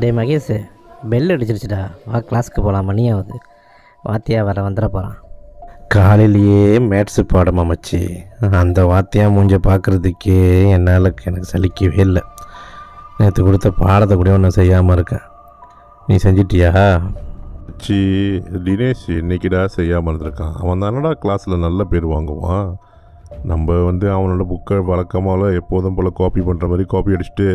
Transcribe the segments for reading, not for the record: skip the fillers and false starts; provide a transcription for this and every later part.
டே Mahesh, bell அடிச்சிருச்சுடா, வா கிளாஸுக்கு போகலாம், மணி ஆகுது. வாத்தியா வந்துட போகிறான். காலையிலேயே மேட்ஸு பாடம் அமைச்சு அந்த வாத்தியா மூஞ்ச பார்க்குறதுக்கே எனக்கு சலிக்கவே இல்லை. நேற்று கொடுத்த பாடத்தை கூட ஒன்றும் செய்யாமல் இருக்கேன். நீ செஞ்சிட்டியா? சி தினேஷ் இன்னைக்கிடா செய்யாமல் இருந்திருக்கான். அவன் தானடா கிளாஸில் நல்ல பேர் வாங்குவான். நம்ம அவனோட புக்கை வழக்கமாக எப்போதும் போல் காப்பி பண்ணுற மாதிரி காப்பி அடிச்சுட்டு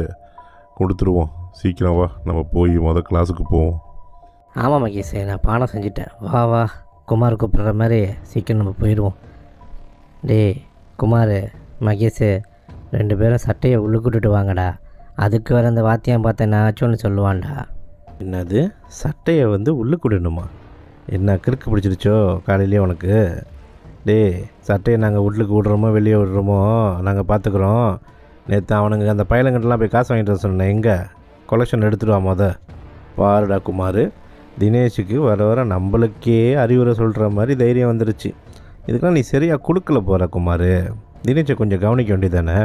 கொடுத்துருவோம். சீக்கிரம் வா, நம்ம போய் கிளாஸுக்கு போவோம். ஆமாம் மகேஷ், நான் பாடம் செஞ்சுட்டேன். வா குமார் கூப்பிட்ற மாதிரி சீக்கிரம் நம்ம போயிடுவோம். டே குமார், மகேஷ் 2 பேரும் சட்டையை உள்ளுக்கிட்டுட்டு வாங்கடா. அதுக்கு வேறு அந்த வாத்தியம் பார்த்தேன் நாச்சுன்னு சொல்லுவான்டா. என்னது, சட்டையை உள்ளுக்குடணுமா? என்ன கிறுக்கு பிடிச்சிருச்சோ காலையிலேயே உனக்கு? டே, சட்டையை நாங்கள் உள்ளுக்கு விடுறோமோ வெளியே விடுறோமோ நாங்கள் பார்த்துக்குறோம். நேற்று அவனுங்க அந்த பயலங்கிட்டலாம் போய் காசு வாங்கிட்டு சொன்னேன். எங்கே கொலெக்ஷன் எடுத்துகிட்டு வா பாருடா குமார், தினேஷுக்கு வர நம்மளுக்கே அறிவுரை சொல்கிற மாதிரி தைரியம் வந்துருச்சு. இதுக்கெல்லாம் நீ சரியாக கொடுக்கல போகிற குமார். தினேஷை கொஞ்சம் கவனிக்க வேண்டியதானே?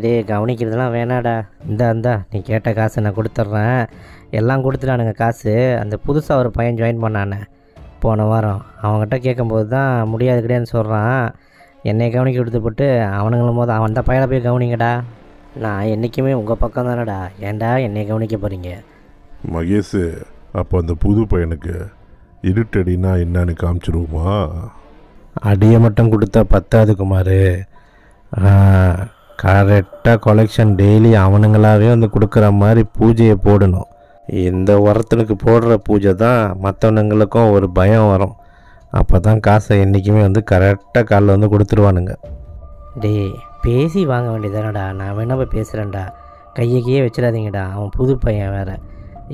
டே கவனிக்கிறதுலாம் வேணாடா. இந்தா நீ கேட்ட காசு நான் கொடுத்துட்றேன். எல்லாம் கொடுத்துட்டானுங்க காசு. அந்த புதுசாக ஒரு பையன் ஜாயின் பண்ணானே போன வாரம், அவங்ககிட்ட கேட்கும்போது தான் முடியாது கிடையாதுன்னு சொல்கிறான். என்னை கவனிக்க கொடுத்து போட்டு அவனுங்களும் போது அவன் தான் பையனை போய் கவனிங்கடா. நான் என்றைக்குமே உங்கள் பக்கம் தானடா, ஏன்டா என்னை கவனிக்க போகிறீங்க? மகேஷ், அப்போ அந்த புது பையனுக்கு இருட்டடினா என்னன்னு காமிச்சிருவோமா? அடியை மட்டும் கொடுத்தா பத்தாது குமார். கரெக்டாக கொலெக்ஷன் டெய்லி அவனுங்களாகவே கொடுக்குற மாதிரி பூஜையை போடணும். இந்த ஒருத்தனுக்கு போடுற பூஜை தான் மற்றவனுங்களுக்கும் ஒரு பயம் வரும். அப்போ தான் காசை என்றைக்குமே கரெக்டாக காலில் கொடுத்துருவானுங்க. டே பேசி வாங்க வேண்டியதானடா. நான் வேணா போய் பேசுகிறேன்டா. கையையே வச்சிடாதீங்கடா. அவன் புது பையன் வேறு,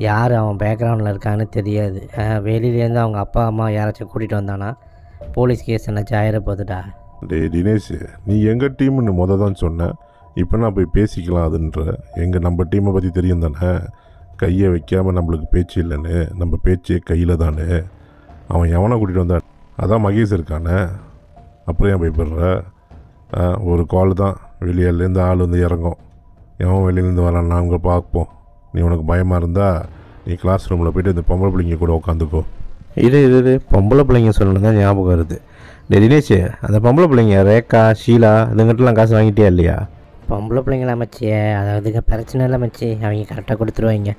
யார் அவன் பேக்ரவுண்டில் இருக்கான்னு தெரியாது. வெளியிலேருந்து அவங்க அப்பா அம்மா யாராச்சும் கூட்டிகிட்டு வந்தானா போலீஸ் கேஸ் என்னாச்சும் ஆயிரப்போகுதுடா. டே தினேஷ், நீ எங்கள் டீம்னு தான் சொன்னேன். இப்போ நான் போய் பேசிக்கலாம் அதுன்ற. நம்ம டீமை பற்றி தெரியும் தானே, கையை வைக்காமல் நம்மளுக்கு பேச்சு இல்லைன்னு. நம்ம பேச்சே கையில் தானே. அவன் எவனை கூட்டிகிட்டு வந்தான்? அதான் மகேஷ் இருக்கானே. அப்புறம் ஏன் பயப்படுற? ஒரு கால் தான், வெளியிலேருந்து ஆள் இறங்கும். எவன் வெளியிலேருந்து வரான் நாங்கள் பார்ப்போம். நீ உனக்கு பயமாக இருந்தால் நீ கிளாஸ் ரூமில் போய்ட்டு இந்த பொம்பளை பிள்ளைங்க கூட உட்காந்துக்கோ. இது பொம்பளை பிள்ளைங்க சொல்லணும் தான் ஞாபகம் வருது. தினேஷ், அந்த பொம்பளை பிள்ளைங்க ரேகா, ஷீலா இதுங்கிட்டலாம் காசு வாங்கிட்டே இல்லையா? பொம்பளை பிள்ளைங்களா மச்சியே, அதாவதுங்க பிரச்சனை இல்லை மச்சி, அவங்க கரெக்டாக கொடுத்துருவாங்க.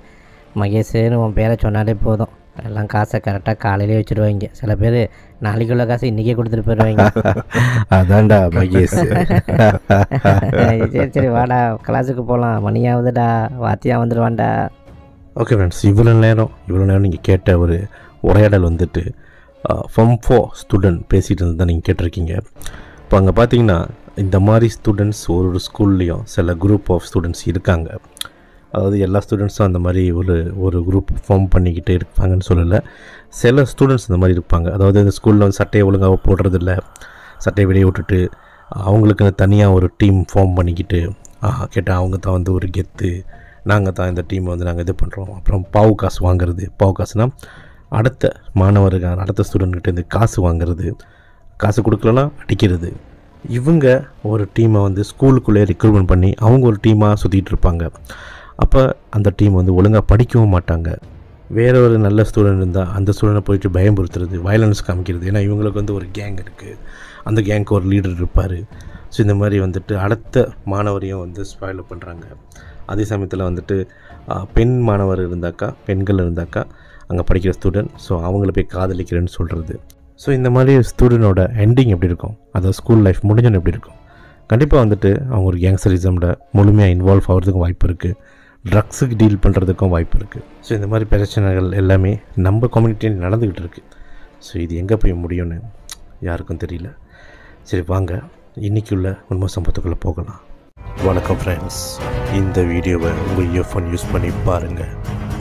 மகேஷ்னு உன் பேரை சொன்னாலே போதும், எல்லாம் காசை கரெக்டாக காலையிலே வச்சுருவாங்க. சில பேர் நாளைக்குள்ள காசை இன்றைக்கே கொடுத்துட்டு போயிடுவாங்க. அதான்டா மகேஷ். சரி வாடா கிளாஸுக்கு போகலாம், மணியாவதுடா, வாத்தியா வந்துடுவான்டா. ஓகே ஃப்ரெண்ட்ஸ், இவ்வளோ நேரம் நீங்கள் கேட்ட ஒரு உரையாடல் ஃபார்ம் 4 ஸ்டூடெண்ட் பேசிகிட்டு இருந்து தான் நீங்கள் கேட்டிருக்கீங்க. இப்போ அங்கே பார்த்தீங்கன்னா இந்த மாதிரி ஸ்டூடெண்ட்ஸ் ஒரு ஸ்கூல்லேயும் சில குரூப் ஆஃப் ஸ்டூடெண்ட்ஸ் இருக்காங்க. அதாவது எல்லா ஸ்டூடெண்ட்ஸும் அந்த மாதிரி ஒரு குரூப் ஃபார்ம் பண்ணிக்கிட்டு இருப்பாங்கன்னு சொல்லலை. சில ஸ்டூடெண்ட்ஸ் இந்த மாதிரி இருப்பாங்க. அதாவது இந்த ஸ்கூலில் சட்டையை ஒழுங்காக போடுறதில்ல, சட்டையை வெளியே விட்டுட்டு அவங்களுக்கு தனியாக ஒரு டீம் ஃபார்ம் பண்ணிக்கிட்டு கேட்டால் அவங்க தான் ஒரு கெத்து, நாங்கள் தான் இந்த டீமை நாங்கள் இது பண்ணுறோம். அப்புறம் பாவு காசு வாங்குறது. பாவு காசுனால் அடுத்த மாணவர்கள் அடுத்த ஸ்டூடெண்ட்கிட்ட இந்த காசு வாங்குறது, காசு கொடுக்கலன்னா அடிக்கிறது. இவங்க ஒரு டீமை ஸ்கூலுக்குள்ளே ரெக்ரூட்மெண்ட் பண்ணி அவங்க ஒரு டீமாக சுற்றிட்டு இருப்பாங்க. அப்போ அந்த டீம் ஒழுங்காக படிக்கவும் மாட்டாங்க. வேறு ஒரு நல்ல ஸ்டூடெண்ட் இருந்தால் அந்த ஸ்டூடெண்ட்டை போயிட்டு பயம்படுத்துறது, வயலன்ஸ் காமிக்கிறது. ஏன்னா இவங்களுக்கு ஒரு கேங் இருக்குது, அந்த கேங்க்கு ஒரு லீடர் இருப்பார். ஸோ இந்த மாதிரி அடுத்த மாணவரையும் ஸ்பாயில் பண்ணுறாங்க. அதே சமயத்தில் பெண் மாணவர் இருந்தாக்கா, பெண்கள் இருந்தாக்கா அங்கே படிக்கிற ஸ்டூடெண்ட், ஸோ அவங்கள போய் காதலிக்கிறேன்னு சொல்கிறது. ஸோ இந்த மாதிரி ஸ்டூடெண்டோட எண்டிங் எப்படி இருக்கும், அதாவது ஸ்கூல் லைஃப் முடிஞ்சோன்னு எப்படி இருக்கும்? கண்டிப்பாக அவங்க ஒரு கேங்ஸ்டரிசமில் முழுமையாக இன்வால்வ் ஆகிறதுக்கும் வாய்ப்பு இருக்குது, ட்ரக்ஸுக்கு டீல் பண்ணுறதுக்கும் வாய்ப்பு இருக்குது. ஸோ இந்த மாதிரி பிரச்சனைகள் எல்லாமே நம்ம கம்யூனிட்டியில் நடந்துக்கிட்டு இருக்குது. ஸோ இது எங்கே போய் முடியும்னு யாருக்கும் தெரியல. சரி வாங்க இன்றைக்குள்ள உண்மை சம்பவத்துக்குள்ளே போகலாம். வணக்கம் ஃப்ரெண்ட்ஸ், இந்த வீடியோவை உங்கள் இயர்ஃபோன் யூஸ் பண்ணி பாருங்கள்.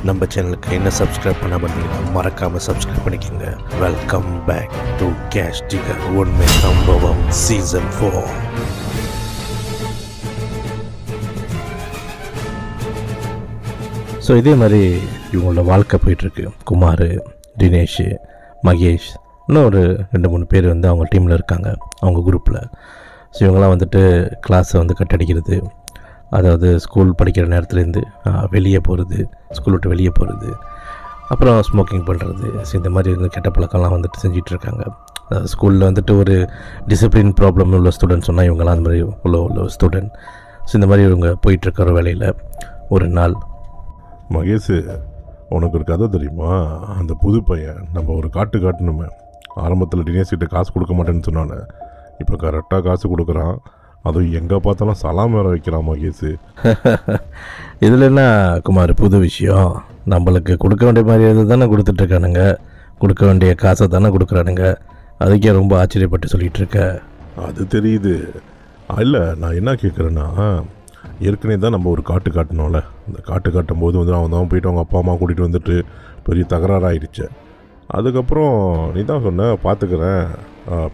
நம்ம சேனலுக்கு என்ன சப்ஸ்கிரைப் பண்ண பார்த்தீங்கன்னா மறக்காமல் சப்ஸ்கிரைப் பண்ணிக்கோங்க. வெல்கம் பேக் டு கேஷ் ஜிகர் உண்மை சம்பவம் சீசன் 4. ஸோ இதே மாதிரி இவங்களோட வாழ்க்கை போயிட்டுருக்கு. குமார், தினேஷ், மகேஷ் இன்னும் ஒரு 2-3 பேர் வந்து அவங்க டீமில் இருக்காங்க, அவங்க குரூப்பில். ஸோ இவங்களாம் வந்துட்டு கிளாஸை வந்து கட்டடிக்கிறது, அதாவது ஸ்கூல் படிக்கிற நேரத்துலேருந்து வெளியே போகிறது, ஸ்கூல் விட்டு வெளியே போகிறது, அப்புறம் ஸ்மோக்கிங் பண்ணுறது. ஸோ இந்த மாதிரி வந்து கெட்ட பழக்கம்லாம் வந்துட்டு செஞ்சிட்ருக்காங்க. ஸ்கூலில் வந்துட்டு ஒரு டிசிப்ளின் ப்ராப்ளம் உள்ள ஸ்டூடெண்ட் சொன்னால் இவங்கெல்லாம் அந்த மாதிரி உள்ள ஸ்டூடெண்ட். ஸோ இந்த மாதிரி இவங்க போயிட்டுருக்கிற வேலையில் ஒரு நாள், மகேஷ், உனக்கு ஒரு கதை தெரியுமா? அந்த புது பையன் நம்ம ஒரு காட்டணுமே, ஆரம்பத்தில் தினேஷ்கிட்ட காசு கொடுக்க மாட்டேன்னு சொன்னானே, இப்போ கரெக்டாக காசு கொடுக்குறான். அதுவும் எங்கே பார்த்தாலும் சலாம் வேற வைக்கிறான் மகேஷ். இதில் என்ன குமார் புது விஷயம்? நம்மளுக்கு கொடுக்க வேண்டிய மாதிரி தானே கொடுத்துட்ருக்கானுங்க, கொடுக்க வேண்டிய காசை தானே கொடுக்குறானுங்க. அதுக்கே ரொம்ப ஆச்சரியப்பட்டு சொல்லிகிட்டு இருக்க. அது தெரியுது. இல்லை, நான் என்ன கேட்குறேன்னா, ஏற்கனவே தான் நம்ம ஒரு காட்டணும்ல, அந்த காட்டும் போது வந்து அவன் தான் போயிட்டு அவங்க அப்பா அம்மா கூட்டிகிட்டு வந்துட்டு பெரிய தகராறாயிடுச்சு. அதுக்கப்புறம் நீ தான் சொன்ன பார்த்துக்கிறேன்,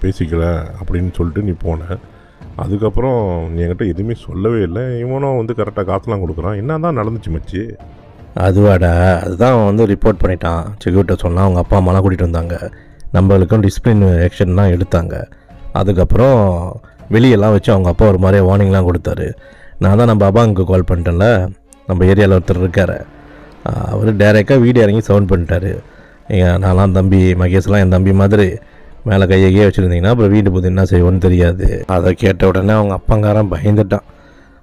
பேசிக்கிறேன் அப்படின்னு சொல்லிட்டு நீ போன. அதுக்கப்புறம் நீ என்கிட்ட எதுவுமே சொல்லவே இல்லை. இவனும் வந்து கரெக்டாக காசுலாம் கொடுக்குறான். என்ன தான் நடந்துச்சு மச்சி? அதுவாடா, அதுதான் அவன் வந்து ரிப்போர்ட் பண்ணிட்டான். செக்யூரிட்ட சொன்னால் அவங்க அப்பா அம்மாலாம் கூட்டிகிட்டு வந்தாங்க, நம்மளுக்கும் டிசிப்ளின் ஆக்ஷன்லாம் எடுத்தாங்க. அதுக்கப்புறம் வெளியெல்லாம் வச்சு அவங்க அப்பா ஒரு மாதிரியே வார்னிங்லாம் கொடுத்தாரு. நான் தான் நம்ம அபாங்க்கு கால் பண்ணிட்டேன்ல, நம்ம ஏரியாவில் ஒருத்தர் இருக்கார், அவர் டைரெக்டாக வீடியோ இறங்கி சவுண்ட் பண்ணிட்டாரு. நான்லாம் தம்பி மகேஷ்லாம் என் தம்பி மாதிரி, மேலே கையே வச்சுருந்தீங்கன்னா அப்புறம் வீட்டு போது என்ன செய்வோன்னு தெரியாது. அதை கேட்ட உடனே அவங்க அப்பங்காரன் பயந்துட்டான்.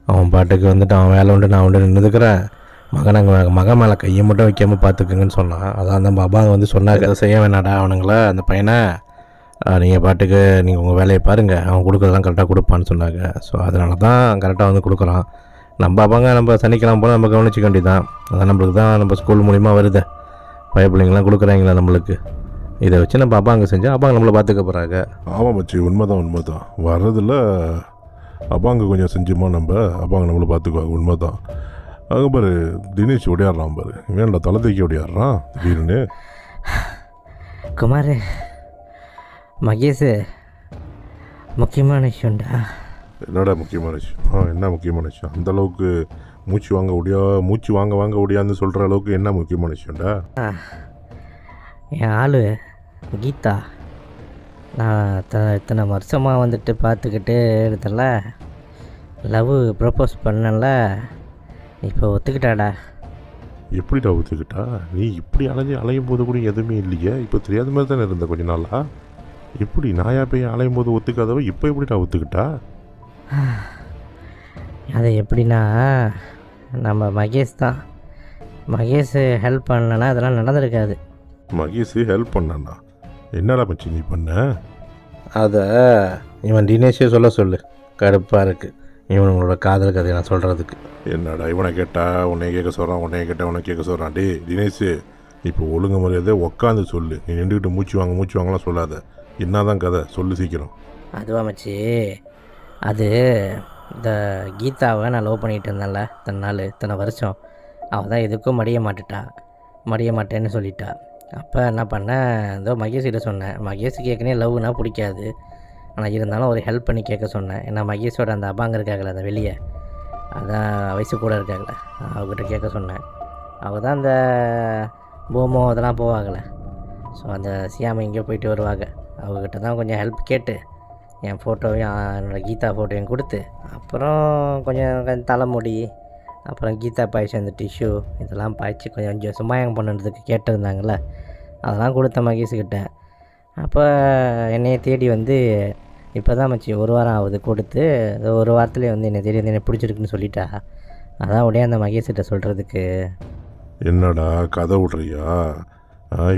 அவன் பாட்டுக்கு வந்துட்டு அவன் வேலை உண்டு நான் உண்டு நின்றுக்கிறேன், மகன் மேலே கையை மட்டும் வைக்காமல் பார்த்துக்குங்கன்னு சொன்னான். அதான் நம்ம அப்பாங்க வந்து சொன்னாங்க, அதை செய்ய வேணாடா அவனுங்கள, அந்த பையனை நீங்கள் பாட்டுக்கு நீங்கள் உங்கள் வேலையை பாருங்கள், அவன் கொடுக்குறதெல்லாம் கரெக்டாக கொடுப்பான்னு சொன்னாங்க. ஸோ அதனால தான் கரெக்டாக வந்து கொடுக்குறான். நம்ம அப்பாங்க நம்ம சனிக்கிழமை போனால் நம்ம கவனிச்சிக்க வேண்டியதான். அதான் நம்மளுக்கு தான் நம்ம ஸ்கூல் மூலிமா வருது, பயப்பிள்ளைங்களாம் கொடுக்குறாங்களா நம்மளுக்கு. இதை வச்சு நம்ம அப்பாங்க செஞ்சால் அப்பாங்க நம்மளை பார்த்துக்க போகிறாங்க. ஆமாம் மச்சி, உண்மைதான். வர்றதில் அப்பாங்க கொஞ்சம் செஞ்சுமா, அப்பாங்க நம்மளை பார்த்துக்குவாங்க. உண்மைதான். அங்கே பாரு, தினேஷ் ஓடியாடுறான் பாரு, வேண்டா தலை தூக்கி ஓடியாடுறான் திடீர்னு. குமார், மகேஷ் முக்கியமான விஷயம்டா. என்னடா முக்கியமான விஷயம்? என்ன முக்கியமான விஷயம்? அந்தளவுக்கு மூச்சு வாங்க ஒடியான்னு சொல்கிற அளவுக்கு என்ன முக்கியமான விஷயம்டா? என் ஆள் கீதா, நான் இத்தனை வருஷமாக வந்துட்டு பார்த்துக்கிட்டு இருந்தல, லவ் ப்ரப்போஸ் பண்ணல, இப்போ ஒத்துக்கிட்டாடா. எப்படிடா ஒத்துக்கிட்டா? நீ இப்படி அலையும் போது கூட எதுவுமே இல்லையே, இப்போ தெரியாத மாதிரி தானே இருந்த கொஞ்ச நாளா. எப்படி நாயா போய் அலையும் போது ஒத்துக்காதவ இப்போ எப்படிடா ஒத்துக்கிட்டா? அது எப்படின்னா, நம்ம மகேஷ் தான். மகேஷ் ஹெல்ப் பண்ணலன்னா அதெல்லாம் நடந்திருக்காது. மகேஷ் ஹெல்ப் பண்ணானா? என்னடா மச்சி நீ பண்ண? அதை இவன் தினேஷே சொல்லு, கடுப்பாக இருக்குது இவனோட காதல் கதையை நான் சொல்கிறதுக்கு. என்னடா இவனை கேட்டா உன்னை கேட்க சொல்கிறான், உன்னைய கேட்டால் உன்னை கேட்க சொல்கிறான். டே தினேஷ், இப்போ ஒழுங்கு முறையாதே உட்காந்து சொல்லு. நீ நின்றுக்கிட்டு மூச்சு வாங்கலாம் சொல்லாத. என்னதான் கதை சொல்லு சீக்கிரம். அதுவா மச்சி, அது இந்த கீதாவை நான் லவ் பண்ணிகிட்டு இருந்தேன்ல இத்தனை வருஷம், அவள் தான் எதுக்கும் மடிய மாட்டேன்னு சொல்லிட்டா. அப்போ என்ன பண்ணேன், ஏதோ மகேஷ்கிட்ட சொன்னேன். மகேஷுக்கு ஏற்கனவே லவ்னா பிடிக்காது, ஆனால் இருந்தாலும் ஒரு ஹெல்ப் பண்ணி கேட்க சொன்னேன். ஏன்னா மகேஷோட அந்த அபாங்க இருக்காங்களே, அந்த வெளியே, அதான் வயசு கூட இருக்காங்களே, அவகிட்ட கேட்க சொன்னேன். அவள் தான் அந்த போமோ அதெல்லாம் போவாங்களே, ஸோ அந்த சியாமை எங்கேயோ போயிட்டு வருவாங்க, அவங்ககிட்ட தான் கொஞ்சம் ஹெல்ப் கேட்டு என் ஃபோட்டோவையும் என்னோடய கீதா ஃபோட்டோவையும் கொடுத்து, அப்புறம் கொஞ்சம் தலைமுடி, அப்புறம் கீதா பாய்ச்சி அந்த டிஷ்யூ இதெல்லாம் பாய்ச்சி கொஞ்சம் சும்மாயம் பண்ணுறதுக்கு கேட்டிருந்தாங்களே, அதெல்லாம் கொடுத்த மகேஷ்கிட்ட. அப்போ என்னையை தேடி வந்து இப்போ தான் மச்சி 1 வாரம் ஆகுது கொடுத்து, 1 வாரத்துலேயே வந்து என்னை தேடி வந்து என்னை பிடிச்சிருக்குன்னு சொல்லிட்டா. அதான் உடனே அந்த மகேஷ்கிட்ட சொல்கிறதுக்கு. என்னடா கதை விட்றியா?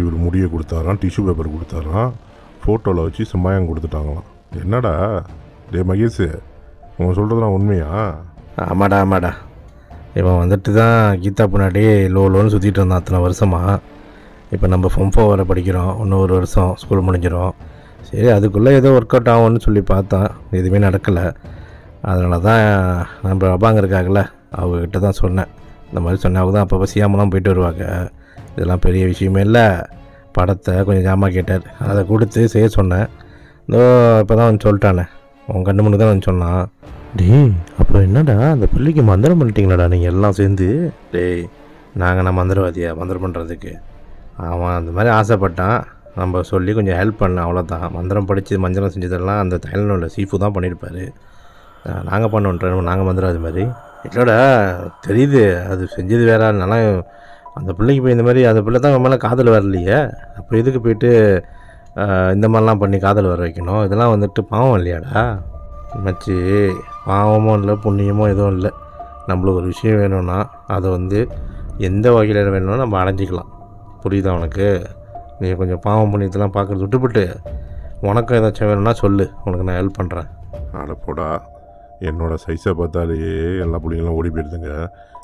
இவர் முடியை கொடுத்தாராம், டிஷ்யூ பேப்பர் கொடுத்தாராம், ஃபோட்டோவில் வச்சு சும்மாயம் கொடுத்துட்டாங்களாம். என்னடா டே மகேஷ், உங்கள் சொல்கிறதுலாம் உண்மையா? ஆமாடா இவன் வந்துட்டு தான் கீதா பின்னாடி லோன்னு சுற்றிட்டு இருந்தான் அத்தனை வருஷமாக. இப்போ நம்ம ஃபார்ம் 4 வரை படிக்கிறோம், இன்னும் 1 வருஷம் ஸ்கூல் முடிஞ்சிடும். சரி, அதுக்குள்ளே ஏதோ ஒர்க் அவுட் ஆகும்னு சொல்லி பார்த்தேன், எதுவுமே நடக்கலை. அதனால தான் நம்ம அப்பாங்க இருக்காங்கல்ல, அவங்கக்கிட்ட தான் சொன்னேன். இந்த மாதிரி சொன்னவங்க தான் அப்பப்போ சியாமெல்லாம் போயிட்டு வருவாங்க, இதெல்லாம் பெரிய விஷயமே இல்லை, படத்தை கொஞ்சம் ஜாமான் கேட்டார், அதை கொடுத்து செய்ய சொன்னேன். இதோ இப்போ தான் வந்து சொல்லிட்டானே, உன் கண்ணு முன்னு தான் வந்து சொன்னான். டேய், அப்போ என்னடா அந்த பிள்ளைக்கு மந்திரம் பண்ணிட்டீங்களாடா நீங்கள் எல்லாம் சேர்ந்து? டேய், நான் மந்திரவாதியா மந்திரம் பண்ணுறதுக்கு? அவன் அந்த மாதிரி ஆசைப்பட்டான், நம்ம சொல்லி கொஞ்சம் ஹெல்ப் பண்ணேன், அவ்வளோதான். மந்திரம் படித்து மந்திரம் செஞ்சதெல்லாம் அந்த தைலனோட சீஃபு தான் பண்ணியிருப்பார். நாங்கள் பண்ணோன்றோம், நாங்கள் மந்திரம் அது மாதிரி இல்லைடா. தெரியுது அது செஞ்சது வேற. நல்லா அந்த பிள்ளைக்கு போய் இந்த மாதிரி அந்த பிள்ளை தான் மேலே காதல் வரலையே, அப்போ எதுக்கு போயிட்டு இந்த மாதிரிலாம் பண்ணி காதல் வர வைக்கணும்? இதெல்லாம் வந்துட்டு பாவம் இல்லையாடா மச்சி? பாவமும் இல்லை புண்ணியமும் எதுவும் இல்லை. நம்மளுக்கு ஒரு விஷயம் வேணும்னா அதை வந்து எந்த வகையில் வேணும்னா நம்ம அடைஞ்சிக்கலாம். புரியுதா உனக்கு? நீ கொஞ்சம் பாவம் புண்ணியத்தெல்லாம் பார்க்குறது விட்டுவிட்டு உனக்கும் ஏதாச்சும் வேணும்னா சொல்லு, உனக்கு நான் ஹெல்ப் பண்ணுறேன். அடப்போடா, என்னோடய சைஸை பார்த்தாலே எல்லா பிள்ளைங்களும் ஓடி போயிடுதுங்க.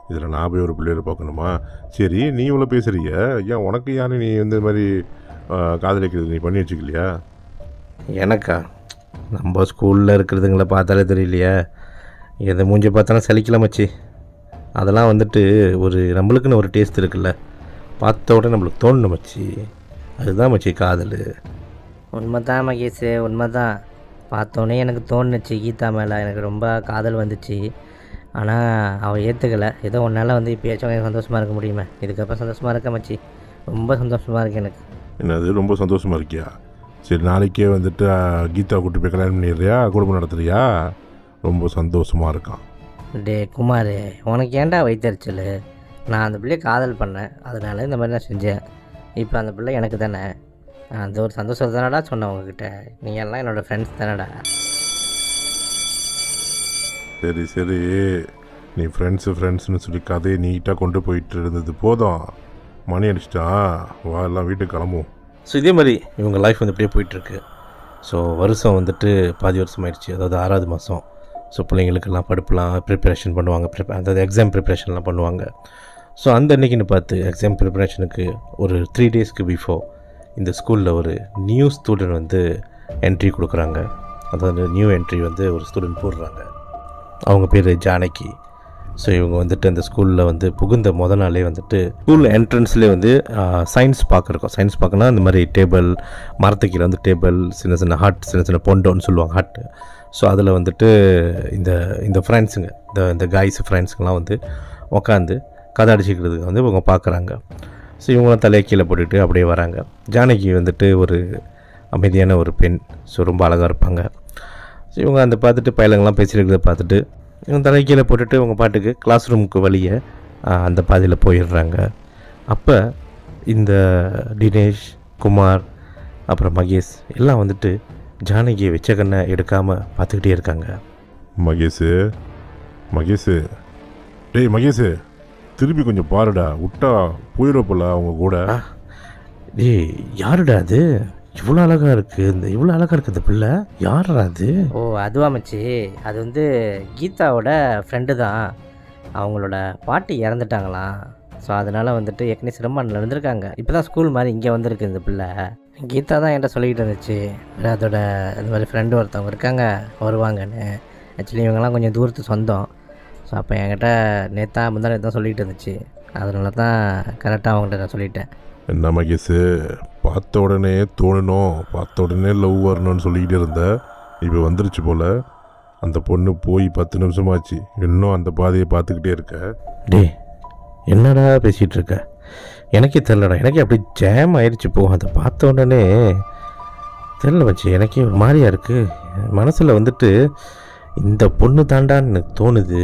இதில் நான் போய் ஒரு பிள்ளைகளை பார்க்கணுமா? சரி, நீ இவ்வளோ பேசுறிய, ஏன் உனக்கு யாரு நீ இந்த மாதிரி காதலிக்கிறது நீ பண்ணி வச்சுக்கலையா? எனக்கா? நம்ம ஸ்கூலில் இருக்கிறதுங்கள பார்த்தாலே தெரியலையே, எதை மூஞ்சி பார்த்தாலும் சலிக்கலாம் மச்சி. அதெல்லாம் வந்துட்டு ஒரு நம்மளுக்குன்னு ஒரு டேஸ்ட் இருக்குல்ல, பார்த்த உடனே நம்மளுக்கு தோணணும் மச்சி. அதுதான் மச்சி காதல். உண்மை தான் மகேஷ், உண்மை தான். பார்த்தோன்னே எனக்கு தோணுச்சு கீதா மேலே எனக்கு ரொம்ப காதல் வந்துச்சு. ஆனால் அவள் ஏற்றுக்கலை. ஏதோ ஒன்றால் வந்து இப்போயாச்சும் எனக்கு சந்தோஷமாக இருக்க முடியுமே. இதுக்கப்புறம் சந்தோஷமாக இருக்க மச்சி, ரொம்ப சந்தோஷமாக இருக்குது எனக்கு. என்னது ரொம்ப சந்தோஷமாக இருக்கியா? சரி, நாளைக்கே வந்துட்டு கீதா கூட்டு போய் கல்யாணம் பண்ணிடுறியா, குடும்பம் நடத்துறியா? ரொம்ப சந்தோஷமாக இருக்கான். டே குமார், உனக்கு ஏன்டா வைத்தறிச்சல்? நான் அந்த பிள்ளையை காதல் பண்ணேன், அதனால இந்த மாதிரி நான் செஞ்சேன். இப்போ அந்த பிள்ளை எனக்கு தானே. அந்த ஒரு சந்தோஷம் தானடா சொன்னேன் உங்ககிட்ட. நீங்கள் எல்லாம் என்னோடய ஃப்ரெண்ட்ஸ் தானடா. சரி சரி, நீ ஃப்ரெண்ட்ஸ்னு சொல்லி கதையை நீட்டாக கொண்டு போயிட்டு இருந்தது போதும். மணி அடிச்சிட்டான், வா எல்லாம் வீட்டுக்கு கிளம்புவோம். ஸோ இதே மாதிரி இவங்க லைஃப் வந்து இப்படியே போயிட்டுருக்கு. ஸோ வருஷம் வந்துட்டு பாதி வருஷம் ஆயிடுச்சு, அதாவது 6வது மாதம். ஸோ பிள்ளைங்களுக்கெல்லாம் படிப்புலாம் ப்ரிப்பரேஷன் பண்ணுவாங்க, அதாவது எக்ஸாம் ப்ரிப்பரேஷன்லாம் பண்ணுவாங்க. ஸோ அந்த அன்றைக்கின்னு பார்த்து எக்ஸாம் ப்ரிப்பரேஷனுக்கு ஒரு 3 டேஸ்க்கு பிஃபோர் இந்த ஸ்கூலில் ஒரு நியூ ஸ்டூடெண்ட் வந்து என்ட்ரி கொடுக்குறாங்க. அதாவது நியூ என்ட்ரி வந்து ஒரு ஸ்டூடெண்ட் போடுறாங்க. அவங்க பேர் ஜானகி. ஸோ இவங்க வந்துட்டு அந்த ஸ்கூலில் வந்து புகுந்த முதல் நாளே வந்துட்டு ஸ்கூல் என்ட்ரன்ஸ்லேயே வந்து சயின்ஸ் பார்க்குறோம். சயின்ஸ் பார்க்கனா இந்த மாதிரி டேபிள், மரத்துக்கீழே வந்து டேபிள், சின்ன சின்ன ஹட், சின்ன சின்ன பொண்டோன்னு சொல்லுவாங்க ஹட்டு. ஸோ அதில் வந்துட்டு இந்த ஃப்ரெண்ட்ஸுங்க, இந்த காய்ஸ் ஃப்ரெண்ட்ஸுங்கெலாம் வந்து உட்காந்து கதை அடிச்சுக்கிறதுக்கு வந்து இவங்க பார்க்குறாங்க. ஸோ இவங்களாம் தலையை கீழே போட்டுட்டு அப்படியே வராங்க. ஜானகி வந்துட்டு ஒரு அமைதியான ஒரு பெண். ஸோ ரொம்ப அழகாக இருப்பாங்க. ஸோ இவங்க அந்த பார்த்துட்டு பயிலங்கள்லாம் பேசியிருக்கிறத பார்த்துட்டு இவங்க தலையை கீழே போட்டுட்டு இவங்க பாட்டுக்கு கிளாஸ் ரூமுக்கு வழியே அந்த பாதையில் போயிடுறாங்க. அப்போ இந்த தினேஷ், குமார், அப்புறம் மகேஷ் எல்லாம் வந்துட்டு ஜானகியை வச்ச கண்ணை எடுக்காமல் பார்த்துக்கிட்டே இருக்காங்க. மகேஷு டேய் மகேஷு, திருப்பி கொஞ்சம் பாருடா, விட்டா போயிடப்போல அவங்க கூட. டேய் யாருடா அது? இவ்வளோ அழகாக இருக்குது, இவ்வளோ அழகாக இருக்குது இந்த பிள்ளை, யாரா அது? ஓ அதுவா மச்சி, அது வந்து கீதாவோட ஃப்ரெண்டு தான். அவங்களோட பாட்டி இறந்துட்டாங்களாம். ஸோ அதனால் வந்துட்டு ஏற்கனவே சிரமத்தில் இருந்திருக்காங்க. இப்போ தான் ஸ்கூல் மாதிரி இங்கே வந்திருக்கு இந்த பிள்ளை. கீதா தான் என்கிட்ட சொல்லிக்கிட்டு இருந்துச்சு, அதோட இந்த மாதிரி ஃப்ரெண்டு ஒருத்தவங்க இருக்காங்க வருவாங்கன்னு. ஆக்சுவலி இவங்கெல்லாம் கொஞ்சம் தூரத்து சொந்தம். ஸோ அப்போ என்கிட்ட முந்தா நேற்று தான் சொல்லிகிட்டு இருந்துச்சு. அதனால தான் கரெக்டாக அவங்கள்ட்ட நான் சொல்லிட்டேன். என்ன மகேஷு, பார்த்த உடனே தோணணும், பார்த்த உடனே லவ் வரணும்னு சொல்லிக்கிட்டே இருந்த, இப்போ வந்துருச்சு போல். அந்த பொண்ணு போய் 10 நிமிஷமாச்சு, இன்னும் அந்த பாதையை பார்த்துக்கிட்டே இருக்க. டே என்னடா பேசிகிட்டு இருக்க? எனக்கே தெரிலடா, எனக்கே அப்படி ஜாம் ஆயிடுச்சு. அதை பார்த்த உடனே தெரில வச்சு, எனக்கே ஒரு மாதிரியா இருக்குது. மனசில் வந்துட்டு இந்த பொண்ணு தாண்டான்னு எனக்கு தோணுது.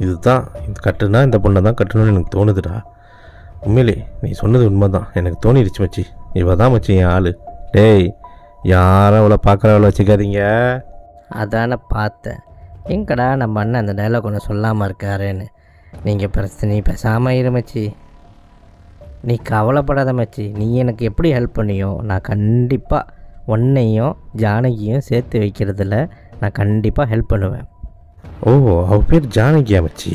இதுதான் இது கட்டுனா இந்த பொண்ணை தான் கட்டணும்னு எனக்கு தோணுதுடா. உண்மையிலே நீ சொன்னது உண்மை தான், எனக்கு தோணிடுச்சு மச்சி. இவ தான் மச்சி என் ஆள். டேய் யாரும் அவளை பார்க்குறவளை வச்சுக்காதீங்க. அதானே பார்த்தேன். எங்கடா நம்ம அண்ணன் அந்த டைலாக் ஒன்று சொல்லாமல் இருக்காருன்னு. நீங்கள் நீ பேசாமல் இரு மச்சி, நீ கவலைப்படாத மச்சி. நீ எனக்கு எப்படி ஹெல்ப் பண்ணியோ நான் கண்டிப்பாக உன்னையும் ஜானகியும் சேர்த்து வைக்கிறதுல நான் கண்டிப்பாக ஹெல்ப் பண்ணுவேன். ஓ அவள் பேர் ஜானகியா மச்சி?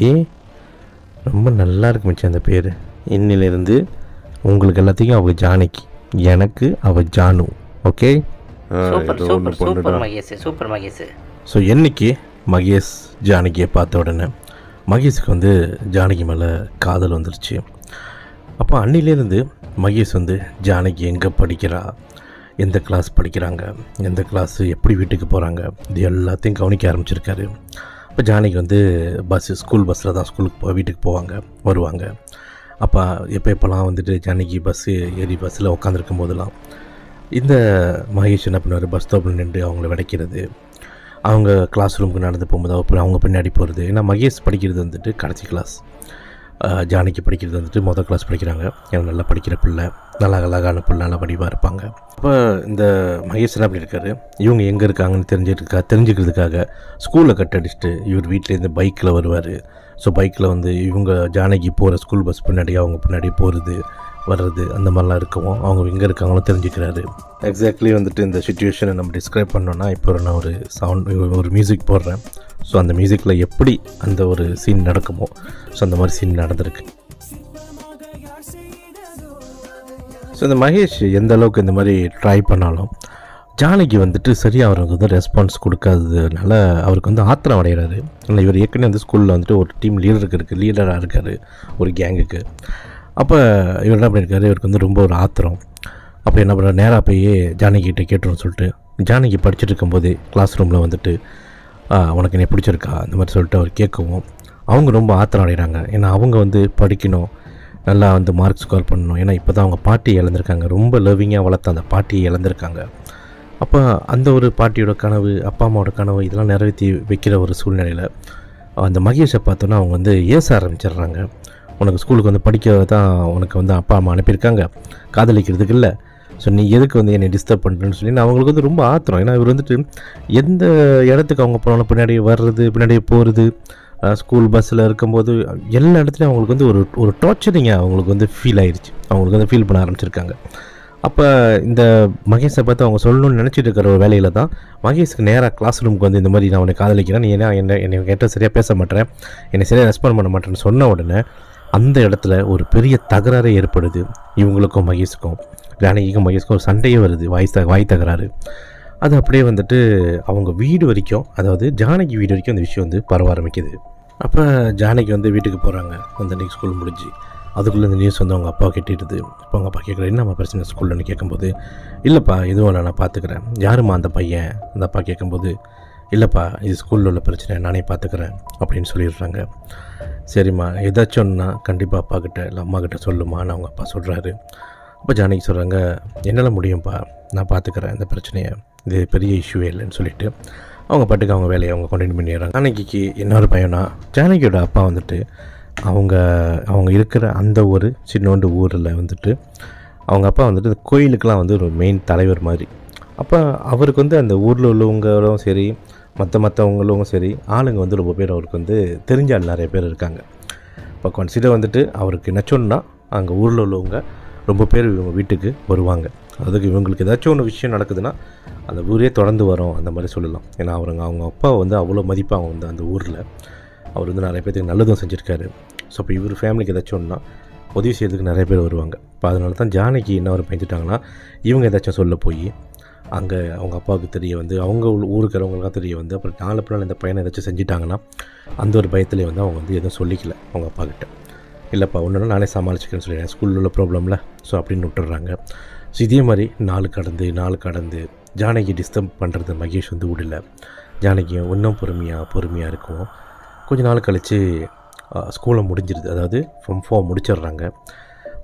ரொம்ப நல்லா இருக்கு மச்சி அந்த பேர். இன்னிலிருந்து உங்களுக்கு எல்லாத்தையும் அவள் ஜானகி, எனக்கு அவள் Janu. Okay super Mahesh, super Mahesh. So என்னைக்கு மகேஷ் ஜானகியை பார்த்த உடனே மகேஷுக்கு வந்து ஜானகி மேலே காதல் வந்துருச்சு. அப்போ அன்னிலேருந்து மகேஷ் வந்து ஜானகி எங்கே படிக்கிறா, எந்த கிளாஸ் படிக்கிறாங்க, எந்த கிளாஸு, எப்படி வீட்டுக்கு போகிறாங்க, இது எல்லாத்தையும் கவனிக்க ஆரம்பிச்சிருக்காரு. இப்போ ஜானகி வந்து ஸ்கூல் பஸ்ஸில் தான் ஸ்கூலுக்கு வீட்டுக்கு போவாங்க வருவாங்க. அப்போ எப்போலாம் வந்துட்டு ஜானகி பஸ்ஸு ஏறி பஸ்ஸில் உட்காந்துருக்கும் போதெல்லாம் இந்த மகேஷ் என்ன பண்ணுவார், பஸ் ஸ்டாப்பில் நின்று அவங்கள விடைக்கிறது, அவங்க கிளாஸ் ரூமுக்கு நடந்து போகும்போது அப்புறம் அவங்க பின்னாடி போகிறது. ஏன்னா மகேஷ் படிக்கிறது வந்துட்டு கடைசி கிளாஸ், ஜானகி படிக்கிறது வந்துட்டு மொதல் கிளாஸ் படிக்கிறாங்க. ஏன்னா நல்லா படிக்கிற பிள்ளை, நல்லா அழகான பிள்ளை, நல்லா படிவாக இருப்பாங்க. அப்போ இந்த மகேஷ் என்ன பண்ணியிருக்காரு, இவங்க எங்கே இருக்காங்கன்னு தெரிஞ்சுக்கிறதுக்காக ஸ்கூலில் கட் அடிச்சுட்டு இவர் வீட்டிலேருந்து பைக்கில் வருவார். ஸோ பைக்கில் வந்து இவங்க ஜானகி போகிற ஸ்கூல் பஸ் பின்னாடி அவங்க பின்னாடி போகிறது வர்றது அந்த மாதிரிலாம் இருக்கவும் அவங்க எங்கே இருக்காங்களோ தெரிஞ்சுக்கிறாரு. எக்ஸாக்ட்லி வந்துட்டு இந்த சுச்சுவேஷனை நம்ம டிஸ்கிரைப் பண்ணோன்னா இப்போ நான் ஒரு மியூசிக் போடுறேன். ஸோ அந்த மியூசிக்கில் எப்படி அந்த ஒரு சீன் நடக்குமோ ஸோ அந்த மாதிரி சீன் நடந்திருக்கு. ஸோ இந்த மகேஷ் எந்த அளவுக்கு இந்த மாதிரி ட்ரை பண்ணாலும் ஜானகி வந்துட்டு சரியாக அவருக்கு வந்து ரெஸ்பான்ஸ் கொடுக்காததுனால அவருக்கு வந்து ஆத்திரம் அடைகிறாரு. இல்லை இவர் ஏற்கனவே வந்து ஸ்கூலில் வந்துட்டு ஒரு டீம் லீடராக இருக்கார் ஒரு கேங்குக்கு. அப்போ இவர் என்ன பண்ணியிருக்காரு, இவருக்கு வந்து ரொம்ப ஒரு ஆத்திரம். அப்போ என்ன பண்ணுறாரு, நேராக போய் ஜானகிட்ட கேட்டுருன்னு சொல்லிட்டு ஜானகி படிச்சுட்டு இருக்கும்போது கிளாஸ் ரூமில் வந்துட்டு உனக்கு என்ன பிடிச்சிருக்கா அந்த மாதிரி சொல்லிட்டு அவர் கேட்கவும் அவங்க ரொம்ப ஆத்திரம் அடைகிறாங்க. ஏன்னா அவங்க வந்து படிக்கணும், நல்லா வந்து மார்க் ஸ்கோர் பண்ணணும். ஏன்னா இப்போ தான் அவங்க பாட்டியை இழந்திருக்காங்க, ரொம்ப லவ்விங்காக வளர்த்த அந்த பாட்டியை இழந்திருக்காங்க. அப்போ அந்த ஒரு பாட்டியோட கனவு, அப்பா அம்மாவோட கனவு இதெல்லாம் நிறைவேற்றி வைக்கிற ஒரு சூழ்நிலையில் அந்த மகேஷை பார்த்தோன்னா அவங்க வந்து ஏச ஆரம்பிச்சிடுறாங்க. உனக்கு ஸ்கூலுக்கு வந்து படிக்க தான் உனக்கு வந்து அப்பா அம்மா அனுப்பியிருக்காங்க, காதலிக்கிறதுக்கு இல்லை. ஸோ நீ எதுக்கு வந்து என்னை டிஸ்டர்ப் பண்ணுறேன்னு சொல்லி அவங்களுக்கு வந்து ரொம்ப ஆத்திரம். ஏன்னா இவர் வந்துட்டு எந்த இடத்துக்கு அவங்க போனாலும் பின்னாடி வர்றது, பின்னாடி போகிறது, ஸ்கூல் பஸ்ஸில் இருக்கும்போது எல்லா இடத்துலையும் அவங்களுக்கு வந்து ஒரு டார்ச்சரிங்காக அவங்களுக்கு வந்து ஃபீல் ஆயிடுச்சு. அவங்களுக்கு வந்து ஃபீல் பண்ண ஆரம்பிச்சிருக்காங்க. அப்போ இந்த மகேஷை பார்த்து அவங்க சொல்லணும்னு நினச்சிட்டு இருக்கிற ஒரு வேலையில் தான் மகேஷுக்கு நேராக கிளாஸ் ரூமுக்கு வந்து இந்த மாதிரி நான் உன்னை காதலிக்கிறேன், நீ என்னை கேட்ட சரியாக பேச மாட்டேன், என்னை சரியாக ரெஸ்பாண்ட் பண்ண மாட்டேன்னு சொன்ன உடனே அந்த இடத்துல ஒரு பெரிய தகராறே ஏற்படுது. இவங்களுக்கும் மகேஷுக்கும், ஜானகிக்கும் மகேஷுக்கும் ஒரு சண்டையே வருது, வாய் தகராறு. அது அப்படியே வந்துட்டு அவங்க வீடு வரைக்கும், அதாவது ஜானகி வீடு வரைக்கும் அந்த விஷயம் வந்து பரவ ஆரம்பிக்குது. அப்போ ஜானகி வந்து வீட்டுக்கு போகிறாங்க அந்த அன்றைக்கி ஸ்கூல் முடிஞ்சு. அதுக்குள்ளே இந்த நியூஸ் வந்து அவங்க அப்பா கேட்டுடுது. இப்போ அவங்க அப்பா கேட்குற என்னம்மா பிரச்சனை ஸ்கூல்லன்னு கேட்கும்போது, இல்லைப்பா எதுவும் இல்லை நான் பார்த்துக்கிறேன். யாரும்மா அந்த பையன் அந்த அப்பா கேட்கும்போது, இல்லைப்பா இது ஸ்கூலில் உள்ள பிரச்சனை நானே பார்த்துக்கிறேன் அப்படின்னு சொல்லிடுறாங்க. சரிம்மா ஏதாச்சும் ஒன்றா கண்டிப்பாக அப்பாக்கிட்ட இல்லை அம்மாக்கிட்ட சொல்லுமான்னு அவங்க அப்பா சொல்கிறாரு. அப்போ ஜானகி சொல்கிறாங்க, என்னால் முடியும்ப்பா, நான் பார்த்துக்கிறேன் இந்த பிரச்சனையை, இது பெரிய இஷ்யூவே இல்லைன்னு சொல்லிவிட்டு அவங்க பாட்டுக்கு அவங்க வேலையை அவங்க கண்டினியூ பண்ணிடுறாங்க. ஜானகிக்கு இன்னொரு பையனா, ஜானகியோட அப்பா வந்துட்டு அவங்க இருக்கிற அந்த ஒரு சின்னோண்டு ஊரில் வந்துட்டு அவங்க அப்பா வந்துட்டு கோயிலுக்கெலாம் வந்து ஒரு மெயின் தலைவர் மாதிரி. அப்போ அவருக்கு வந்து அந்த ஊரில் உள்ளவங்களும் சரி மற்றவங்களும் சரி ஆளுங்க வந்து ரொம்ப பேர் அவருக்கு வந்து தெரிஞ்ச ஆள் நிறைய பேர் இருக்காங்க. இப்போ கன்சிடர் வந்துட்டு அவருக்கு என்ன சொன்னா அங்கே ஊரில் உள்ளவங்க ரொம்ப பேர் இவங்க வீட்டுக்கு வருவாங்க. அதுக்கு இவங்களுக்கு ஏதாச்சும் ஒன்று விஷயம் நடக்குதுன்னா அந்த ஊரே தொடர்ந்து வரும் அந்த மாதிரி சொல்லலாம். ஏன்னா அவங்க அப்பா வந்து அவ்வளோ மதிப்பாக வந்து அந்த ஊரில் அவர் வந்து நிறைய பேருக்கு நல்லதும் செஞ்சுருக்காரு. ஸோ இப்போ இவர் ஃபேமிலிக்கு ஏதாச்சும் ஒன்றா உதவி செய்யறதுக்கு நிறைய பேர் வருவாங்க. இப்போ அதனால தான் ஜானகி என்ன ஒரு பயந்துட்டாங்கன்னா இவங்க ஏதாச்சும் சொல்ல போய் அங்கே அவங்க அப்பாவுக்கு தெரிய வந்து அவங்க ஊருக்கிறவங்களுக்காக தெரிய வந்து அப்புறம் நாலு இந்த பையனை ஏதாச்சும் செஞ்சிட்டாங்கன்னா அந்த ஒரு பயத்துலேயே வந்து அவங்க வந்து எதுவும் சொல்லிக்கல அவங்க அப்பா கிட்ட. இல்லைப்பா ஒன்றுனா நானே சமாளிச்சுக்கிறேன்னு சொல்லிடுறேன், ஸ்கூலில் உள்ள ப்ராப்ளமில் ஸோ அப்படின்னு விட்டுடுறாங்க. ஸோ இதே மாதிரி நாள் கடந்து ஜானகி டிஸ்டர்ப் பண்ணுறது மகேஷ் வந்து விடல. ஜானகியும் இன்னும் பொறுமையாக இருக்கும். கொஞ்ச நாள் கழித்து ஸ்கூலை முடிஞ்சிருது. அதாவது ஃபார்ம் 4 முடிச்சிடுறாங்க.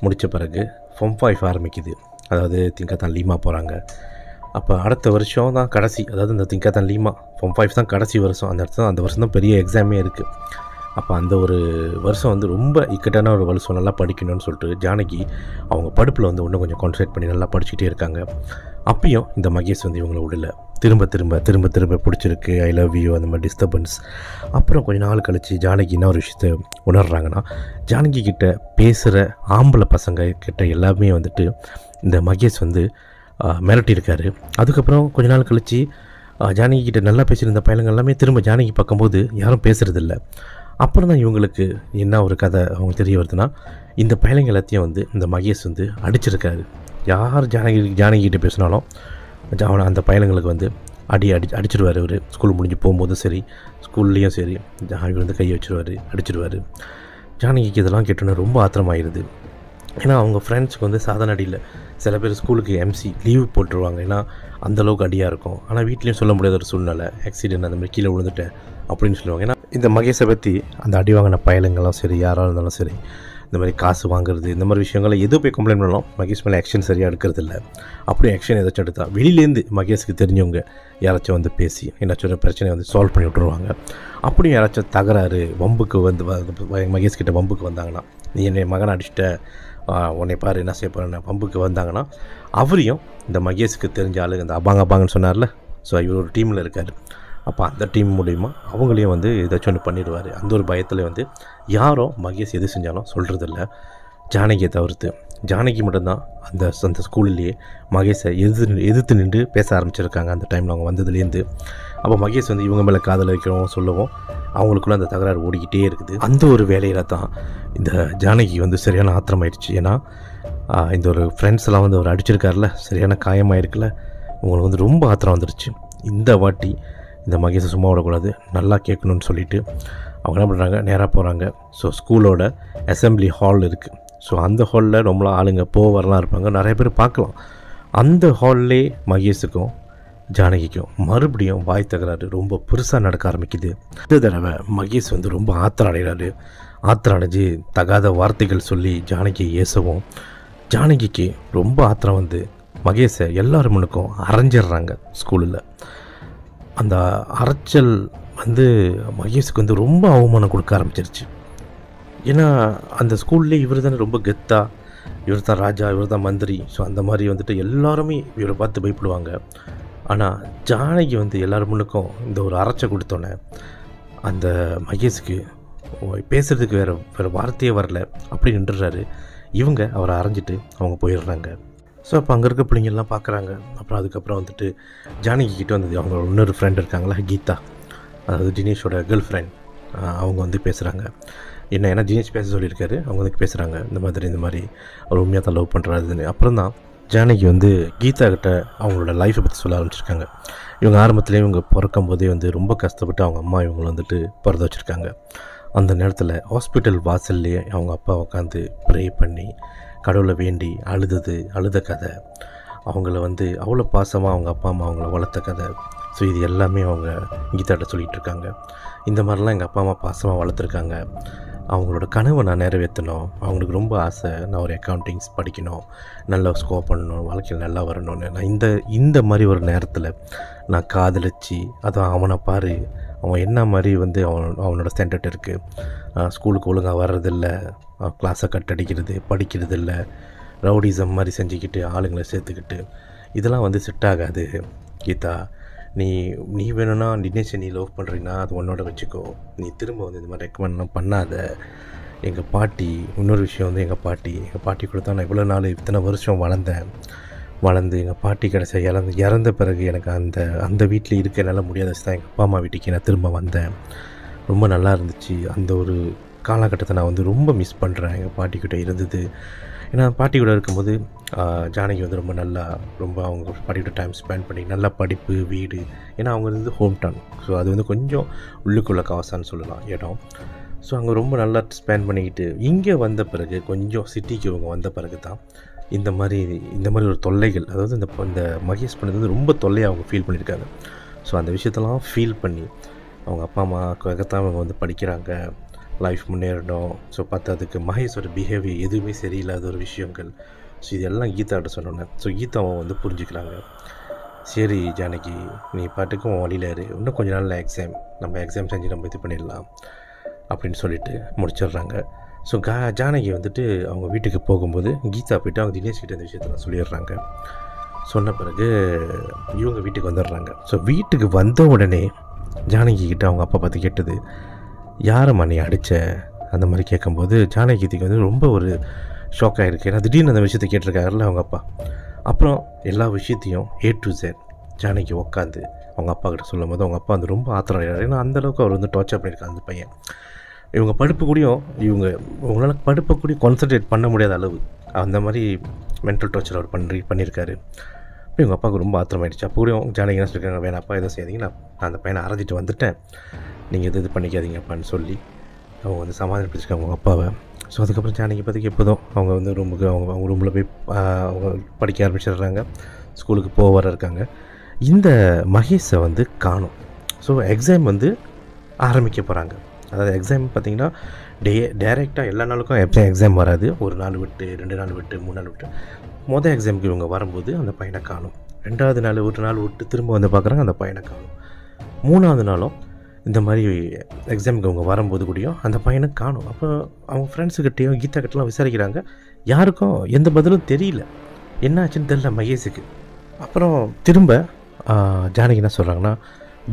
முடித்த பிறகு ஃபார்ம் 5 ஆரம்பிக்குது. அதாவது திங்கத்தான் லீமா போகிறாங்க. அப்போ அடுத்த வருஷம் தான் கடைசி, அதாவது இந்த திங்கத்தான் லீமா ஃபார்ம் 5 தான் கடைசி வருஷம். அந்த வருஷம் தான் பெரிய எக்ஸாமே இருக்குது. அப்போ அந்த ஒரு வருஷம் வந்து ரொம்ப இக்கட்டான ஒரு வருஷம், நல்லா படிக்கணும்னு சொல்லிட்டு ஜானகி அவங்க படிப்பில் வந்து இன்னும் கொஞ்சம் கான்சன்ட்ரேட் பண்ணி நல்லா படிச்சுட்டே இருக்காங்க. அப்பயும் இந்த மகேஷ் வந்து இவங்களை விடல. திரும்ப பிடிச்சிருக்கு, ஐ லவ் யூ அந்த மாதிரி டிஸ்டர்பன்ஸ். அப்புறம் கொஞ்சம் நாள் கழித்து ஜானகி என்ன ஒரு விஷயத்தை உணர்றாங்கன்னா, ஜானகி கிட்ட பேசுகிற ஆம்பளை பசங்க கிட்ட எல்லாமே வந்துட்டு இந்த மகேஷ் வந்து மிரட்டியிருக்காரு. அதுக்கப்புறம் கொஞ்ச நாள் கழித்து ஜானகி கிட்ட நல்லா பேசியிருந்த பையனுங்க எல்லாமே திரும்ப ஜானகி பார்க்கும்போது யாரும் பேசுகிறதில்ல. அப்புறம் தான் இவங்களுக்கு என்ன ஒரு கதை அவங்க தெரிய வருதுன்னா, இந்த பையனுங்க எல்லாத்தையும் வந்து இந்த மகேஷ் வந்து அடிச்சிருக்காரு. யார் ஜானகிட்ட பேசினாலும் அவனை அந்த பையனுங்களுக்கு வந்து அடிச்சிடுவார். அவர் ஸ்கூல் முடிஞ்சு போகும்போதும் சரி ஸ்கூல்லேயும் சரி இவர் வந்து கையை அடிச்சிடுவார். ஜானகிக்கு இதெல்லாம் கேட்டோன்னே ரொம்ப ஆத்திரமாயிருது. ஏன்னா அவங்க ஃப்ரெண்ட்ஸுக்கு வந்து சாதாரண அடியில் சில பேர் ஸ்கூலுக்கு எம்சி லீவ் போட்டுருவாங்க, ஏன்னா அந்தளவுக்கு அடியாக இருக்கும். ஆனால் வீட்லேயும் சொல்ல முடியாத ஒரு சூழ்நிலை, ஆக்சிடென்ட் அந்த மாதிரி கீழே விழுந்துட்டேன் அப்படின்னு சொல்லுவாங்க. ஏன்னா இந்த மகேஷை பற்றி அந்த அடி வாங்கின பயலுங்கெல்லாம் சரி யாராக இருந்தாலும் சரி இந்த மாதிரி காசு வாங்குறது இந்த மாதிரி விஷயங்களை எது போய் கம்ப்ளைண்ட் பண்ணலாம், மகேஷ் மேலே ஆக்ஷன் சரியாக எடுக்கிறது இல்லை. அப்படியே ஆக்ஷன் ஏதாச்சும் எடுத்தா வெளியிலேருந்து மகேஷுக்கு தெரிஞ்சவங்க யாராச்சும் வந்து பேசி ஏதாச்சும் ஒரு பிரச்சனையை வந்து சால்வ் பண்ணி விட்டுருவாங்க. அப்படியும் யாராச்சும் தகராறு வம்புக்கு வந்து மகேஷ் கிட்ட வம்புக்கு வந்தாங்கன்னா, நீ என்னை மகனை அடிச்சிட்ட, உன்னை பாரு என்ன செய்ய போகிறேன்னு வம்புக்கு வந்தாங்கன்னா, அவரையும் இந்த மகேஷுக்கு தெரிஞ்ச ஆளு இந்த அபாங்கன்னு சொன்னார்ல, ஸோ இவர் ஒரு டீமில் இருக்கார். அப்போ அந்த டீம் மூலிமா அவங்களையும் வந்து ஏதாச்சும் ஒன்று பண்ணிடுவார். அந்த ஒரு பயத்தில் வந்து யாரும் மகேஷ் எது செஞ்சாலும் சொல்கிறதில்ல, ஜானகியை தவிர்த்து. ஜானகி மட்டும்தான் அந்த ஸ்கூல்லையே மகேஷை எதிர்த்து நின்று பேச ஆரம்பிச்சிருக்காங்க அந்த டைமில் அவங்க வந்ததுலேருந்து. அப்போ மகேஷ் வந்து இவங்க மேலே காதல் வைக்கிறோம் சொல்லவும் அவங்களுக்குள்ள அந்த தகராறு ஓடிக்கிட்டே இருக்குது. அந்த ஒரு வேலையில் தான் இந்த ஜானகி வந்து சரியான ஆத்திரமாயிடுச்சு. ஏன்னா இந்த ஒரு ஃப்ரெண்ட்ஸ் எல்லாம் வந்து அவர் அடிச்சிருக்காருல, சரியான காயமாயிருக்குல்ல, உங்களுக்கு வந்து ரொம்ப ஆத்திரம் வந்துடுச்சு. இந்த வாட்டி இந்த மகேஷை சும்மா விடக்கூடாது, நல்லா கேட்கணுன்னு சொல்லிவிட்டு அவங்க என்ன பண்ணுறாங்க, நேராக போகிறாங்க. ஸோ ஸ்கூலோட அசம்பிளி ஹால் இருக்குது. ஸோ அந்த ஹாலில் ரொம்பலாம் ஆளுங்க வரலாம் இருப்பாங்க, நிறைய பேர் பார்க்கலாம். அந்த ஹால்லே மகேஷுக்கும் ஜானகிக்கும் மறுபடியும் வாய் தகராறு ரொம்ப பெருசாக நடக்க ஆரம்பிக்குது. இந்த தடவை மகேஷ் வந்து ரொம்ப ஆத்திரம் அடைகிறாரு. ஆத்திரம் அடைஞ்சு தகாத வார்த்தைகள் சொல்லி ஜானகியை ஏசவும், ஜானகிக்கு ரொம்ப ஆத்திரம் வந்து மகேஷை எல்லாரும் முன்னுக்கும் அரைஞ்சிடுறாங்க ஸ்கூலில். அந்த அரைச்சல் வந்து மகேஷுக்கு வந்து ரொம்ப அவமானம் கொடுக்க ஆரம்பிச்சிருச்சு. ஏன்னா அந்த ஸ்கூல்லே இவர் தானே ரொம்ப கெத்தா, இவர் தான் ராஜா, இவர் தான் மந்திரி. ஸோ அந்த மாதிரி வந்துட்டு எல்லாருமே இவரை பார்த்து பயப்படுவாங்க. ஆனால் ஜானகி வந்து எல்லோரும் முன்னுக்கும் இந்த ஒரு அரைச்சை கொடுத்தோன்னே அந்த மகேஷுக்கு பேசுகிறதுக்கு வேறு வார்த்தையே வரல, அப்படி நின்றுறாரு. இவங்க அவரை அரைஞ்சிட்டு அவங்க போயிடுறாங்க. ஸோ அப்போ அங்கே இருக்க பிள்ளைங்கள்லாம் பார்க்குறாங்க. அப்புறம் அதுக்கப்புறம் வந்துட்டு ஜானகி கிட்டே வந்தது அவங்க இன்னொரு ஃப்ரெண்ட் இருக்காங்களா, கீதா, அதாவது தினேஷோட கேர்ள் ஃப்ரெண்ட். அவங்க வந்து பேசுகிறாங்க. ஏன்னா தினேஷ் பேச சொல்லியிருக்காரு, அவங்க வந்து பேசுகிறாங்க இந்த மாதிரி அவர் உண்மையாக தான் லவ் பண்ணுறாருன்னு. அப்புறம் தான் ஜானகி வந்து கீதா கிட்ட அவங்களோட லைஃப்பை பற்றி சொல்ல ஆரம்பிச்சிருக்காங்க. இவங்க ஆரம்பத்துலேயே இவங்க பிறக்கும் போதே வந்து ரொம்ப கஷ்டப்பட்டு அவங்க அம்மா இவங்களை வந்துட்டு பிறந்த வச்சுருக்காங்க. அந்த நேரத்தில் ஹாஸ்பிட்டல் வாசல்லையே அவங்க அப்பா உட்காந்து ப்ரே பண்ணி கடவுளை வேண்டி அழுத கதை, அவங்கள வந்து அவ்வளோ பாசமாக அவங்க அப்பா அம்மா அவங்கள வளர்த்த கதை. ஸோ இது எல்லாமே அவங்க கீதாட்ட சொல்லிகிட்டு இருக்காங்க. இந்த மாதிரிலாம் எங்கள் அப்பா அம்மா பாசமாக வளர்த்துருக்காங்க, அவங்களோட கனவை நான் நிறைவேற்றணும், அவங்களுக்கு ரொம்ப ஆசை நான் ஒரு அக்கௌண்டிங்ஸ் படிக்கணும், நல்லா ஸ்கோர் பண்ணணும், வாழ்க்கையில் நல்லா வரணும்னு. நான் இந்த மாதிரி ஒரு நேரத்தில் நான் காதலிச்சு, அதுவும் அவனை பாரு, அவன் என்ன மாதிரி வந்து அவனோட ஸ்டாண்டர்ட் இருக்குது, ஸ்கூலுக்கு ஒழுங்காக வர்றதில்ல, கிளாஸை கட் அடிக்கிறது, படிக்கிறது இல்லை, ரவுடிசம் மாதிரி செஞ்சுக்கிட்டு ஆளுங்களை சேர்த்துக்கிட்டு, இதெல்லாம் வந்து செட் ஆகாது கீதா. நீ வேணும்னா தினேஷை நீ லவ் பண்ணுறீங்கன்னா அது உன்னோட வச்சுக்கோ, நீ திரும்ப வந்து இந்த மாதிரி ரெக்கமெண்ட்லாம் பண்ணாத. எங்கள் பாட்டி, இன்னொரு விஷயம் வந்து எங்கள் பாட்டி கூட தான் நான் இவ்வளோ நாள் இத்தனை வருஷம் வளர்ந்து எங்கள் பாட்டி கடைசி இறந்த பிறகு எனக்கு அந்த வீட்டில் இருக்க என்னால் முடியாத வச்சு தான் எங்கள் அப்பா அம்மா வீட்டுக்கு நான் திரும்ப வந்தேன். ரொம்ப நல்லா இருந்துச்சு. அந்த ஒரு காலகட்டத்தை நான் வந்து ரொம்ப மிஸ் பண்ணுறேன் எங்கள் பாட்டிக்கிட்ட இருந்தது. ஏன்னா பாட்டி கூட இருக்கும்போது ஜானகி வந்து ரொம்ப அவங்க பாட்டிக்கிட்ட டைம் ஸ்பெண்ட் பண்ணி நல்லா படிப்பு, வீடு, ஏன்னா அவங்க வந்து ஹோம் டவுன். ஸோ அது வந்து கொஞ்சம் உள்ளுக்குள்ள காசான்னு சொல்லலாம் இடம். ஸோ அங்கே ரொம்ப நல்லா ஸ்பெண்ட் பண்ணிக்கிட்டு இங்கே வந்த பிறகு கொஞ்சம் சிட்டிக்கு இவங்க வந்த பிறகு தான் இந்த மாதிரி ஒரு தொல்லைகள், அதாவது இந்த மகேஷ் பண்ணது வந்து ரொம்ப தொல்லையாக அவங்க ஃபீல் பண்ணியிருக்காங்க. ஸோ அந்த விஷயத்தெல்லாம் ஃபீல் பண்ணி அவங்க அப்பா அம்மாக்காகத்தான் அவங்க வந்து படிக்கிறாங்க, லைஃப் முன்னேறணும். ஸோ பார்த்ததுக்கு மகேஷோட பிஹேவியர் எதுவுமே சரியில்லாத ஒரு விஷயங்கள். ஸோ இதெல்லாம் கீதாட்ட சொன்னோன்னே ஸோ கீதாவை வந்து புரிஞ்சுக்கிறாங்க. சரி ஜானகி, நீ பாட்டுக்கும் வழியில் இரு, இன்னும் கொஞ்ச நாளில் நம்ம எக்ஸாம் செஞ்சு நம்ம இது பண்ணிடலாம் அப்படின்னு சொல்லிட்டு முடிச்சிடுறாங்க. ஸோ ஜானகி வந்துட்டு அவங்க வீட்டுக்கு போகும்போது கீதா போய்ட்டு அவங்க தினேஷ் கிட்ட இந்த விஷயத்தெல்லாம் சொல்லிடுறாங்க. சொன்ன பிறகு இவங்க வீட்டுக்கு வந்துடுறாங்க. ஸோ வீட்டுக்கு வந்த உடனே ஜானகி கிட்ட அவங்க அப்பா பார்த்து கேட்டது, யாரம்மா நீ அடித்த அந்த மாதிரி கேட்கும்போது ஜானகிக்கு வந்து ரொம்ப ஒரு ஷாக் ஆகிருக்கு. ஏன்னா திடீர்னு அந்த விஷயத்தை கேட்டிருக்காருல்ல அவங்க அப்பா. அப்புறம் எல்லா விஷயத்தையும் A to Z ஜானகி உட்காந்து அவங்க அப்பா கிட்ட சொல்லும் போது அவங்க அப்பா வந்து ரொம்ப ஆத்திரம் ஆகிறாரு. ஏன்னா அந்தளவுக்கு அவர் வந்து டார்ச்சர் பண்ணியிருக்காங்க அந்த பையன். இவங்க படிப்பு கூடயும் உங்களால் படிப்பை கூட கான்சன்ட்ரேட் பண்ண முடியாத அளவு அந்த மாதிரி மென்டல் டார்ச்சர் அவர் பண்ணியிருக்காரு. இப்போ இவங்க அப்பாவுக்கு ரொம்ப ஆத்திரமாயிடுச்சு. அப்போ கூட ஜானகி என்ன சொல்லியிருக்காங்க, வேணாப்பா எதுவும் செய்யாதீங்க, நான் அந்த பையனை அரைஞ்சிட்டு வந்துட்டேன், நீங்கள் இது பண்ணிக்காதீங்கப்பான்னு சொல்லி அவங்க வந்து சமாதானப்படுத்திருக்காங்க அவங்க அப்பாவை. ஸோ அதுக்கப்புறம் ஜானகி பற்றிக்கு எப்போதும் அவங்க வந்து அவங்க ரூமில் போய் அவங்க படிக்க ஆரம்பிச்சிடுறாங்க, ஸ்கூலுக்கு வர இருக்காங்க. இந்த மகேஷை வந்து காணும். ஸோ எக்ஸாம் வந்து ஆரம்பிக்க போகிறாங்க. அதாவது எக்ஸாம் பார்த்திங்கன்னா டேரெக்டாக எல்லா நாளுக்கும் எக்ஸாம் வராது. ஒரு நாள் விட்டு 2 நாள் விட்டு 3 நாள் விட்டு மொதல் எக்ஸாமுக்கு இவங்க வரும்போது அந்த பையனை காணும். 2வது நாள் ஒரு நாள் விட்டு திரும்ப வந்து பார்க்குறாங்க, அந்த பையனை காணும். 3வது நாளும் இந்த மாதிரி எக்ஸாமுக்கு அவங்க வரும்போது கூடயும் அந்த பையனை காணும். அப்போ அவங்க ஃப்ரெண்ட்ஸுக்கிட்டேயும் கீதா கிட்டலாம் விசாரிக்கிறாங்க. யாருக்கும் எந்த பதிலும் தெரியல, என்ன ஆச்சுன்னு தெரியல மகேஷுக்கு. அப்புறம் திரும்ப ஜானகி என்ன சொல்கிறாங்கன்னா,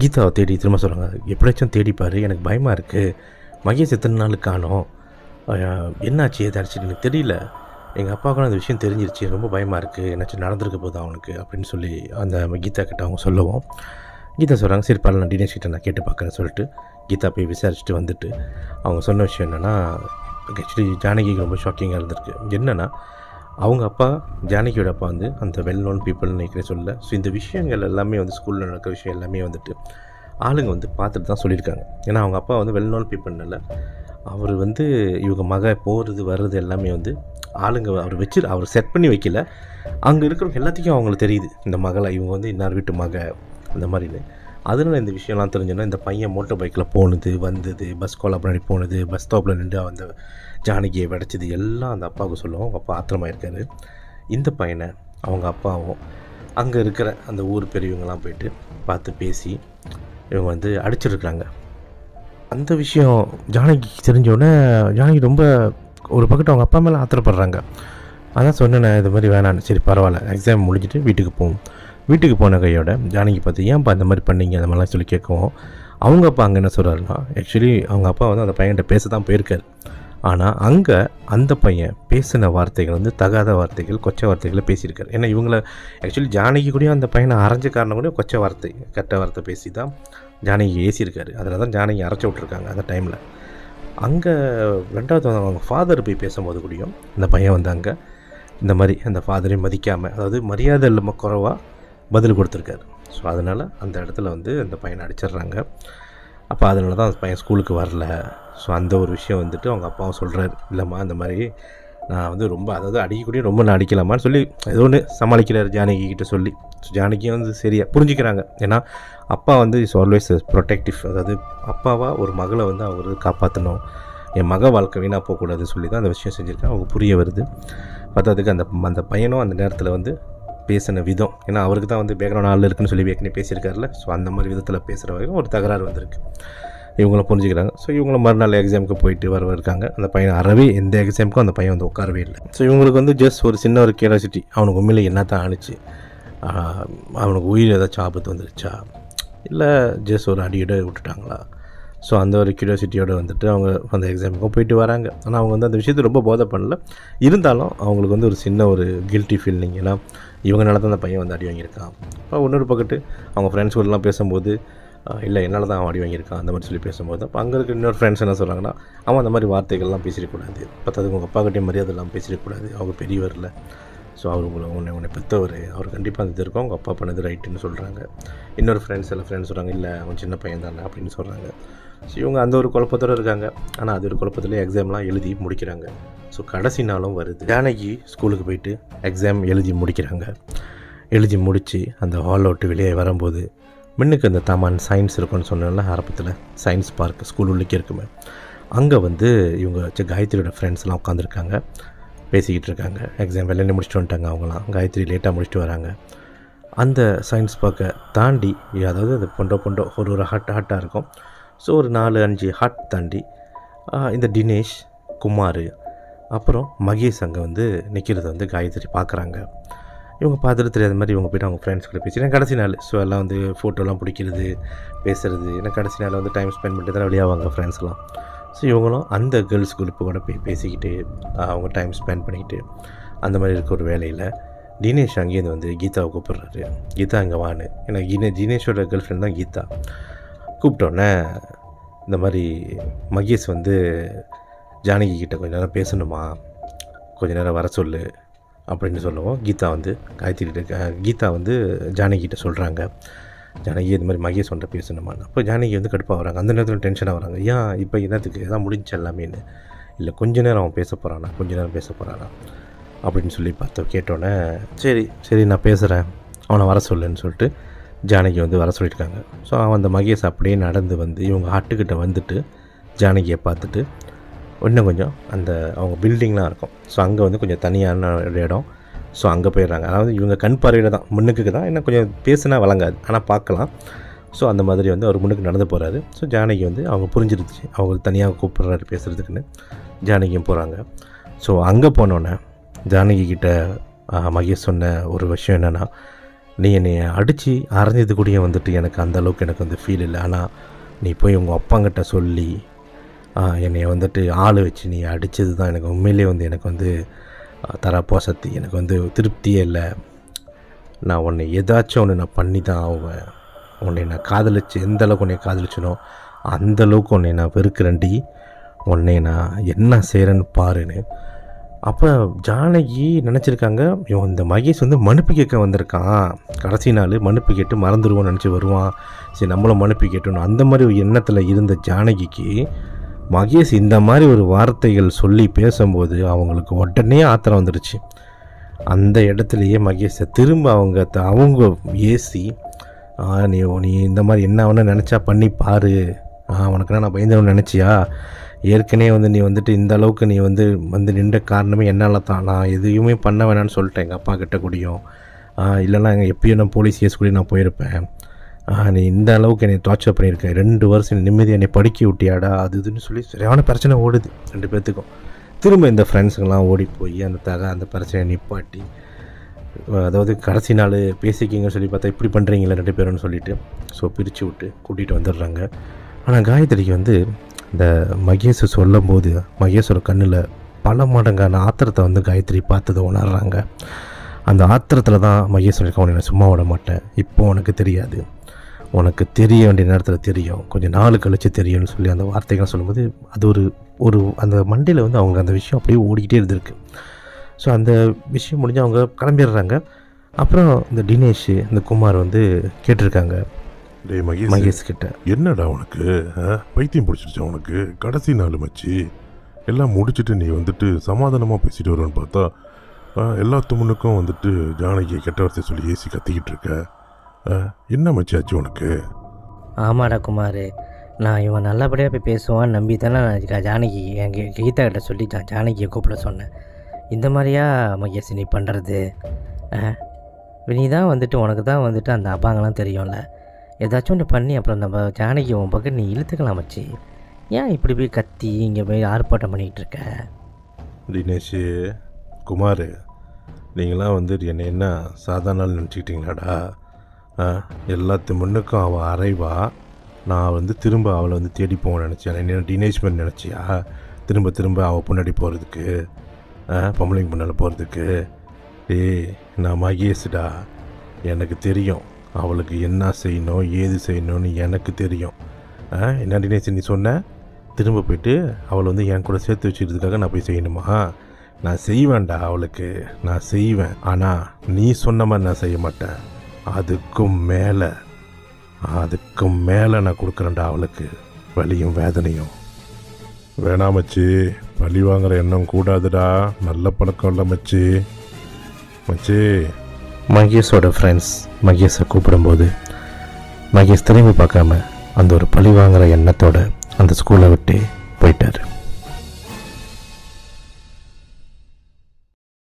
கீதாவை தேடி திரும்ப சொல்கிறாங்க, எப்படியாச்சும் தேடிப்பார், எனக்கு பயமாக இருக்குது, மகேஷ் எத்தனை நாள் காணோம், என்னாச்சு ஏதாச்சும் எனக்கு தெரியல, எங்கள் அப்பாவுக்கும் அந்த விஷயம் தெரிஞ்சிருச்சு, ரொம்ப பயமாக இருக்குது, என்னாச்சும் நடந்திருக்க போதும் அவனுக்கு அப்படின்னு சொல்லி அந்த கீதா கிட்ட அவங்க சொல்லவும், கீதா சொல்கிறாங்க, சரி பரவாயில்ல, நான் தினேஷ் கிட்ட நான் கேட்டு பார்க்குறேன்னு சொல்லிட்டு கீதா போய் விசாரிச்சுட்டு வந்துட்டு அவங்க சொன்ன விஷயம் என்னென்னா, ஆக்சுவலி ஜானகிக்கு ரொம்ப ஷாக்கிங்காக இருந்திருக்கு. என்னென்னா, அவங்க அப்பா ஜானகியோட அப்பா வந்து அந்த வெல் நோன் பீப்புள்னு நினைக்கிறேன் சொல்ல. ஸோ இந்த விஷயங்கள் எல்லாமே வந்து ஸ்கூலில் நடக்கிற விஷயம் எல்லாமே வந்துட்டு ஆளுங்க வந்து பார்த்துட்டு தான் சொல்லியிருக்காங்க. ஏன்னா அவங்க அப்பா வந்து வெல் நோன் பீப்புள்னால அவர் வந்து இவங்க மக போகிறது வர்றது எல்லாமே வந்து ஆளுங்க அவர் செட் பண்ணி வைக்கல. அங்கே இருக்கிறவங்க எல்லாத்துக்கும் அவங்களுக்கு தெரியுது, இந்த மகளை இவங்க வந்து இன்னார் வீட்டு மக அந்த மாதிரின்னு. அதனால இந்த விஷயம்லாம் தெரிஞ்சோன்னா இந்த பையன் மோட்டர் பைக்கில் போனது வந்தது, பஸ் கோலா பின்னாடி போனது, பஸ் ஸ்டாப்பில் நின்று அந்த ஜானகியை வெடைச்சது எல்லாம் அந்த அப்பாவுக்கு சொல்லுவோம். அவங்க அப்பா ஆத்திரமாக இருக்காரு. இந்த பையனை அவங்க அப்பாவும் அங்கே இருக்கிற அந்த ஊர் பெரியவங்களாம் போயிட்டு பார்த்து பேசி இவங்க வந்து அடிச்சிருக்கிறாங்க. அந்த விஷயம் ஜானகிக்கு தெரிஞ்சோடனே ஜானகி ரொம்ப ஒரு பக்கத்து அவங்க அப்பா மேலே ஆத்திரப்படுறாங்க. அதான் சொன்னேன், இது மாதிரி வேணான்னு. சரி பரவாயில்ல, எக்ஸாம் முடிஞ்சிட்டு வீட்டுக்கு போவோம். வீட்டுக்கு போன கையோட ஜானகி பார்த்து, ஏன்ப்பா இந்த மாதிரி பண்ணீங்க அந்த மாதிரிலாம் சொல்லி கேட்கவும், அவங்க அப்பா அங்கே என்ன சொல்கிறாருன்னா, ஆக்சுவலி அவங்க அப்பா வந்து அந்த பையன்கிட்ட பேச தான் போயிருக்காரு. ஆனால் அங்கே அந்த பையன் பேசின வார்த்தைகள் வந்து தகாத வார்த்தைகள், கொச்ச வார்த்தைகளை பேசியிருக்காரு. ஏன்னா இவங்கள ஆக்சுவலி ஜானகி கூட அந்த பையனை அரைஞ்ச காரணம் கூட கொச்ச வார்த்தை, கெட்ட வார்த்தை பேசி தான் ஜானகி ஏசியிருக்காரு. அதில் தான் ஜானகி அரைச்சி விட்ருக்காங்க அந்த டைமில். அங்கே 2வது அவங்க ஃபாதர் போய் பேசும்போது கூடயும் இந்த பையன் வந்து அங்கே இந்த மாதிரி அந்த ஃபாதரையும் மதிக்காமல், அதாவது மரியாதை இல்லாமல் குறைவாக பதில் கொடுத்துருக்காரு. ஸோ அதனால் அந்த இடத்துல வந்து அந்த பையனை அடிச்சிடுறாங்க. அப்போ அதனால தான் அந்த பையன் ஸ்கூலுக்கு வரல. ஸோ அந்த ஒரு விஷயம் வந்துட்டு அவங்க அப்பாவும் சொல்கிறாரு, இல்லைம்மா இந்த மாதிரி நான் வந்து ரொம்ப, அதாவது அடிக்கக்கூடிய ரொம்ப நான் அடிக்கலாமான்னு சொல்லி ஏதோ ஒன்று சமாளிக்கிறார் ஜானகி கிட்ட சொல்லி. ஸோ ஜானகியும் வந்து சரியாக புரிஞ்சுக்கிறாங்க. ஏன்னா அப்பா வந்து இஸ் ஆல்வேஸ் ப்ரொடெக்டிவ், அதாவது அப்பாவாக ஒரு மகளை வந்து அவர் காப்பாற்றணும், என் மக வாழ்க்கை வீணாக போகக்கூடாது சொல்லி தான் அந்த விஷயம் செஞ்சுருக்கேன். அவங்க புரிய வருது. பார்த்ததுக்கு அந்த பையனும் அந்த நேரத்தில் வந்து பேசின விதம், ஏன்னா அவருக்கு தான் வந்து பேக்ரவுண்ட் ஆள் இருக்குன்னு சொல்லி ஏற்கனவே பேசியிருக்காருல. ஸோ அந்த மாதிரி விதத்தில் பேசுகிற வரைக்கும் ஒரு தகராறு வந்திருக்கு. இவங்களும் புரிஞ்சுக்கிறாங்க. ஸோ இவங்களும் மறுநாள் எக்ஸாமுக்கு போயிட்டு இருக்காங்க. அந்த பையன் அறவே எந்த எக்ஸாமுக்கும் அந்த பையன் வந்து உட்காரவே இல்லை. ஸோ இவங்களுக்கு வந்து ஜஸ்ட் ஒரு சின்ன ஒரு கியூரியாசிட்டி, அவனுக்கு உண்மையிலே என்ன தான் ஆணுச்சு, அவனுக்கு உயிர் ஏதாச்சும் ஆபத்து வந்துருச்சா, இல்லை ஜஸ்ட் ஒரு அடியோட விட்டுட்டாங்களா. ஸோ அந்த ஒரு கியூரியாசிட்டியோடு வந்துட்டு அவங்க அந்த எக்ஸாமுக்கும் போயிட்டு வராங்க. ஆனால் அவங்க வந்து அந்த விஷயத்தை ரொம்ப போதை பண்ணல. இருந்தாலும் அவங்களுக்கு வந்து ஒரு சின்ன ஒரு கில்ட்டி ஃபீலிங், ஏன்னா இவங்கனால தான் அந்த பையன் வந்து அடி வாங்கியிருக்கான். அப்போ இன்னொரு பக்கத்து அவங்க ஃப்ரெண்ட்ஸ் கூடலாம் பேசும்போது, இல்லை என்னால் தான் அவன் அடி வாங்கியிருக்கான் அந்த மாதிரி சொல்லி பேசும்போது, அப்போ அங்கே இருக்க இன்னொரு ஃப்ரெண்ட்ஸ் என்ன சொல்கிறாங்கன்னா, அவன் அந்த மாதிரி வார்த்தைகள்லாம் பேசிடக்கூடாது, பத்தாதுக்கு உங்கள் அப்பாக்கிட்டே மரியாதை எல்லாம் பேசிடக்கூடாது, அவங்க பெரியவரில், ஸோ அவர் உன்னை பெற்றவர், அவர் கண்டிப்பாக அந்த இது இருக்கும், அவங்க அப்பா பண்ணது ரைட்டுன்னு சொல்கிறாங்க. இன்னொரு எல்லாம் ஃப்ரெண்ட்ஸ் சொல்கிறாங்க, இல்லை அவன் சின்ன பையன் தானே அப்படின்னு சொல்கிறாங்க. ஸோ இவங்க அந்த ஒரு குழப்பத்தோடு இருக்காங்க. ஆனால் அது ஒரு குழப்பத்திலே எக்ஸாம்லாம் எழுதி முடிக்கிறாங்க. ஸோ கடைசி நாளும் வருது. ஜானகி ஸ்கூலுக்கு போயிட்டு எக்ஸாம் எழுதி முடிக்கிறாங்க. எழுதி முடித்து அந்த ஹால் விட்டு வெளியே வரும்போது, முன்னுக்கு அந்த தமான் சயின்ஸ் இருக்குன்னு சொன்னால ஆரம்பத்தில், சயின்ஸ் பார்க் ஸ்கூல் உள்ளிக்கே இருக்குமே, அங்கே வந்து இவங்க காயத்ரியோட ஃப்ரெண்ட்ஸ்லாம் உட்காந்துருக்காங்க, பேசிக்கிட்டு இருக்காங்க. எக்ஸாம் வெளியே முடிச்சுட்டு வந்துட்டாங்க அவங்களாம். காயத்ரி லேட்டாக முடிச்சுட்டு வராங்க. அந்த சயின்ஸ் பார்க்கை தாண்டி, அதாவது அது பொண்டோ ஒரு ஹட்டாக இருக்கும். ஸோ ஒரு 4-5 ஹாட் தாண்டி இந்த தினேஷ், குமார், அப்புறம் மகேஷ் அங்கே வந்து நிற்கிறத வந்து காயத்ரி பார்க்குறாங்க. இவங்க பார்த்துட்டு தெரியாத மாதிரி இவங்க போய்ட்டு அவங்க ஃப்ரெண்ட்ஸ் கூட பேசி, கடைசி நாள் ஸோ எல்லாம் வந்து ஃபோட்டோலாம் பிடிக்கிறது, பேசுகிறது, ஏன்னா கடைசி நாள் வந்து டைம் ஸ்பெண்ட் பண்ணிட்டு தான் வெளியாவாங்க ஃப்ரெண்ட்ஸ்லாம். ஸோ இவங்களும் அந்த கேர்ள்ஸ் குரூப்பு கூட போய் பேசிக்கிட்டு அவங்க டைம் ஸ்பெண்ட் பண்ணிக்கிட்டு அந்த மாதிரி இருக்க ஒரு வேலையில் தினேஷ் அங்கேருந்து வந்து கீதாவை கூப்பிட்றாரு. கீதா அங்கே வான்னு, ஏன்னா தினேஷோட கேர்ள் ஃப்ரெண்ட் தான் கீதா. கூப்பிட்டோன்னே இந்த மாதிரி மகேஷ் வந்து ஜானகி கிட்ட கொஞ்சம் நேரம் பேசணுமா, கொஞ்சம் நேரம் வர சொல்லு அப்படின்னு சொல்லுவோம். கீதா வந்து ஜானகி கிட்ட சொல்கிறாங்க, ஜானகி இது மாதிரி மகேஷ் ஒன்றை பேசணுமான்னு. அப்போ ஜானகி வந்து கடுப்பாக வராங்க. அந்த நேரத்தில் டென்ஷனாக வராங்க. ஏன் இப்போ என்னத்துக்கு எதாவது முடிஞ்சு எல்லாமேன்னு. இல்லை கொஞ்ச நேரம் அவன் பேச போகிறானா அப்படின்னு சொல்லி கேட்டோன்னே சரி நான் பேசுகிறேன், அவனை வர சொல்லுன்னு சொல்லிட்டு ஜானகி வந்து வர சொல்லியிருக்காங்க. ஸோ அவன் அந்த மகேஷ் அப்படியே நடந்து வந்து இவங்க ஹட்டுக்கிட்ட வந்துட்டு ஜானகியை பார்த்துட்டு இன்னும் கொஞ்சம் அந்த அவங்க பில்டிங்லாம் இருக்கும். ஸோ அங்கே வந்து கொஞ்சம் தனியான ஒரு இடம். ஸோ அங்கே போயிடுறாங்க. அதாவது இவங்க கண் பார்வையில் தான், முன்னுக்கு தான், இன்னும் கொஞ்சம் பேசுனா வழங்காது, ஆனால் பார்க்கலாம். ஸோ அந்த மாதிரி வந்து அவர் முன்னுக்கு நடந்து போகிறாரு. ஸோ ஜானகி வந்து அவங்க புரிஞ்சிருச்சு, அவங்க தனியாக கூப்பிட்றாரு பேசுகிறதுக்குன்னு. ஜானகியும் போகிறாங்க. ஸோ அங்கே போனோன்னே ஜானகி கிட்ட மகேஷ் சொன்ன ஒரு விஷயம் என்னென்னா, நீ என்னை அடித்து அரைஞ்சது கூடயே வந்துட்டு எனக்கு அந்தளவுக்கு எனக்கு வந்து ஃபீல் இல்லை. ஆனால் நீ போய் உங்கள் அப்பாங்கிட்ட சொல்லி என்னை வந்துட்டு ஆள் வச்சு நீ அடித்தது தான் எனக்கு உண்மையிலே வந்து எனக்கு வந்து தரப்போ சக்தி, எனக்கு வந்து திருப்தியே இல்லை. நான் உன்னை ஏதாச்சும் ஒன்று நான் பண்ணி தான் ஆவேன். உன்னை நான் காதலிச்சு எந்த அளவுக்கு உன்னை காதலிச்சனோ அந்தளவுக்கு உன்னை நான் வெறுக்கிறேன்டி, உன்னை நான் என்ன செய்கிறேன்னு பாருன்னு. அப்போ ஜானகி நினச்சிருக்காங்க, இவன் இந்த மகேஷ் வந்து மன்னிப்பு கேட்க வந்திருக்கான், கடைசி நாள் மன்னிப்பு கேட்டு மறந்துடுவோன்னு நினச்சி வருவான், சரி நம்மளும் மன்னிப்பு கேட்டணும், அந்த மாதிரி ஒரு எண்ணத்தில் இருந்த ஜானகிக்கு மகேஷ் இந்த மாதிரி ஒரு வார்த்தைகள் சொல்லி பேசும்போது அவங்களுக்கு உடனே ஆத்திரம் வந்துடுச்சு. அந்த இடத்துலையே மகேஷை திரும்ப அவங்க ஏசி, நீ இந்த மாதிரி என்ன வேணால் நினச்சா பண்ணி பாரு, உனக்குன்னா நான் பயந்தவன்னு நினச்சியா, ஏற்கனவே வந்து நீ வந்துட்டு இந்த அளவுக்கு நீ வந்து நின்ற காரணமே என்னால் தான், நான் எதுவுமே பண்ண வேணான்னு சொல்லிட்டேன் எங்கள் அப்பா கிட்ட கூடயும், இல்லைன்னா எப்பயும் நான் போலீஸ் கேஸ் கூட நான் போயிருப்பேன், நீ இந்த அளவுக்கு என்னை டார்ச்சர் பண்ணியிருக்கேன், 2 வருஷம் நிம்மதி என்னை படிக்க விட்டியாடா, அது இதுன்னு சொல்லி சரியான பிரச்சனை ஓடுது 2 பேர்த்துக்கும். திரும்ப இந்த ஃப்ரெண்ட்ஸுங்கெல்லாம் ஓடி போய் அந்த பிரச்சனையை நிப்பாட்டி, அதாவது கடைசி நாள் பேசிக்கிங்கன்னு சொல்லி பார்த்தா இப்படி பண்ணுறீங்களா 2 பேருன்னு சொல்லிவிட்டு ஸோ பிரித்து விட்டு கூட்டிகிட்டு வந்துடுறாங்க. ஆனால் காயத்ரிக்கு வந்து இந்த மகேஷ் சொல்லும் போது மகேஷோட கண்ணில் பல மடங்கான ஆத்திரத்தை வந்து காயத்ரி பார்த்ததை உணர்றாங்க. அந்த ஆத்திரத்தில் தான் மகேஷ் சொல்லியிருக்கான், உன்னை நான் சும்மா விட மாட்டேன், இப்போ உனக்கு தெரியாது, உனக்கு தெரிய வேண்டிய நேரத்தில் தெரியும், கொஞ்சம் நாள் கழித்து தெரியும்னு சொல்லி அந்த வார்த்தைகள் சொல்லும்போது அது ஒரு அந்த மண்டையில் வந்து அவங்க அந்த விஷயம் அப்படியே ஓடிக்கிட்டே இருந்திருக்கு. ஸோ அந்த விஷயம் முடிஞ்சு அவங்க கிளம்பிடுறாங்க. அப்புறம் இந்த தினேஷ் இந்த குமார் வந்து கேட்டிருக்காங்க மகேஷ் கிட்ட, என்னடா உனக்கு பைத்தியம் பிடிச்சிருச்சா உனக்கு, கடைசி நாள் மச்சி எல்லாம் முடிச்சுட்டு நீ வந்துட்டு சமாதானமாக பேசிட்டு வருவேன்னு பார்த்தா எல்லாத்து முன்னுக்கும் வந்துட்டு ஜானகியை கெட்ட வார்த்தை சொல்லி ஏசி கத்திக்கிட்டு இருக்க, என்ன மச்சி ஆச்சு உனக்கு? ஆமாடா குமார், நான் இவன் நல்லபடியாக போய் பேசுவான்னு நம்பி தானே ஜானகி என் கீதா கிட்ட சொல்லிட்டான், ஜானகியை கூப்பிட சொன்னேன். இந்த மாதிரியா மகேஷ் நீ பண்ணுறது, நீ தான் வந்துட்டு உனக்கு தான் வந்துட்டு அந்த அப்பாங்கெல்லாம் தெரியும்ல, ஏதாச்சும் ஒன்று பண்ணி அப்புறம் நம்ம ஜானகி உன் பக்கம் நீ இழுத்துக்கலாம் வச்சு, ஏன் இப்படி போய் கத்தி இங்கே போய் ஆர்ப்பாட்டம் பண்ணிக்கிட்டு இருக்க? தினேஷ், குமார், நீங்களாம் வந்துட்டு என்னை என்ன சாதாரண நினச்சிக்கிட்டீங்களாடா? எல்லாத்து முன்னுக்கும் அவள் அறைவா, நான் வந்து திரும்ப அவளை வந்து தேடி போவேன் நினச்சேன், என்ன தினேஷ் பண்ணி நினச்சியா? திரும்ப அவள் பின்னாடி போகிறதுக்கு, பொம்பளைங்க முன்னால் போகிறதுக்கு? நான் மகேஷ்டா, எனக்கு தெரியும் அவளுக்கு என்ன செய்யணும் ஏது செய்யணும்னு எனக்கு தெரியும். என்ன தினேஷ் நீ சொன்ன, திரும்ப போயிட்டு அவளை வந்து என் கூட சேர்த்து வச்சுக்கிறதுக்காக நான் போய் செய்யணுமா? நான் செய்வேன்டா, அவளுக்கு நான் செய்வேன், ஆனால் நீ சொன்ன மாதிரி நான் செய்ய மாட்டேன், அதுக்கும் மேலே நான் கொடுக்குறேன்டா அவளுக்கு வலியும் வேதனையும். வேணாம் மச்சி, பழி வாங்குற எண்ணம் கூடாதுடா, நல்ல பழக்கம் இல்லை மச்சி. மகேஷோட ஃப்ரெண்ட்ஸ் மகேஷை கூப்பிடும்போது மகேஷ் திரும்பி பார்க்காம அந்த ஒரு பழி வாங்குற எண்ணத்தோட அந்த ஸ்கூலை விட்டு போயிட்டார்.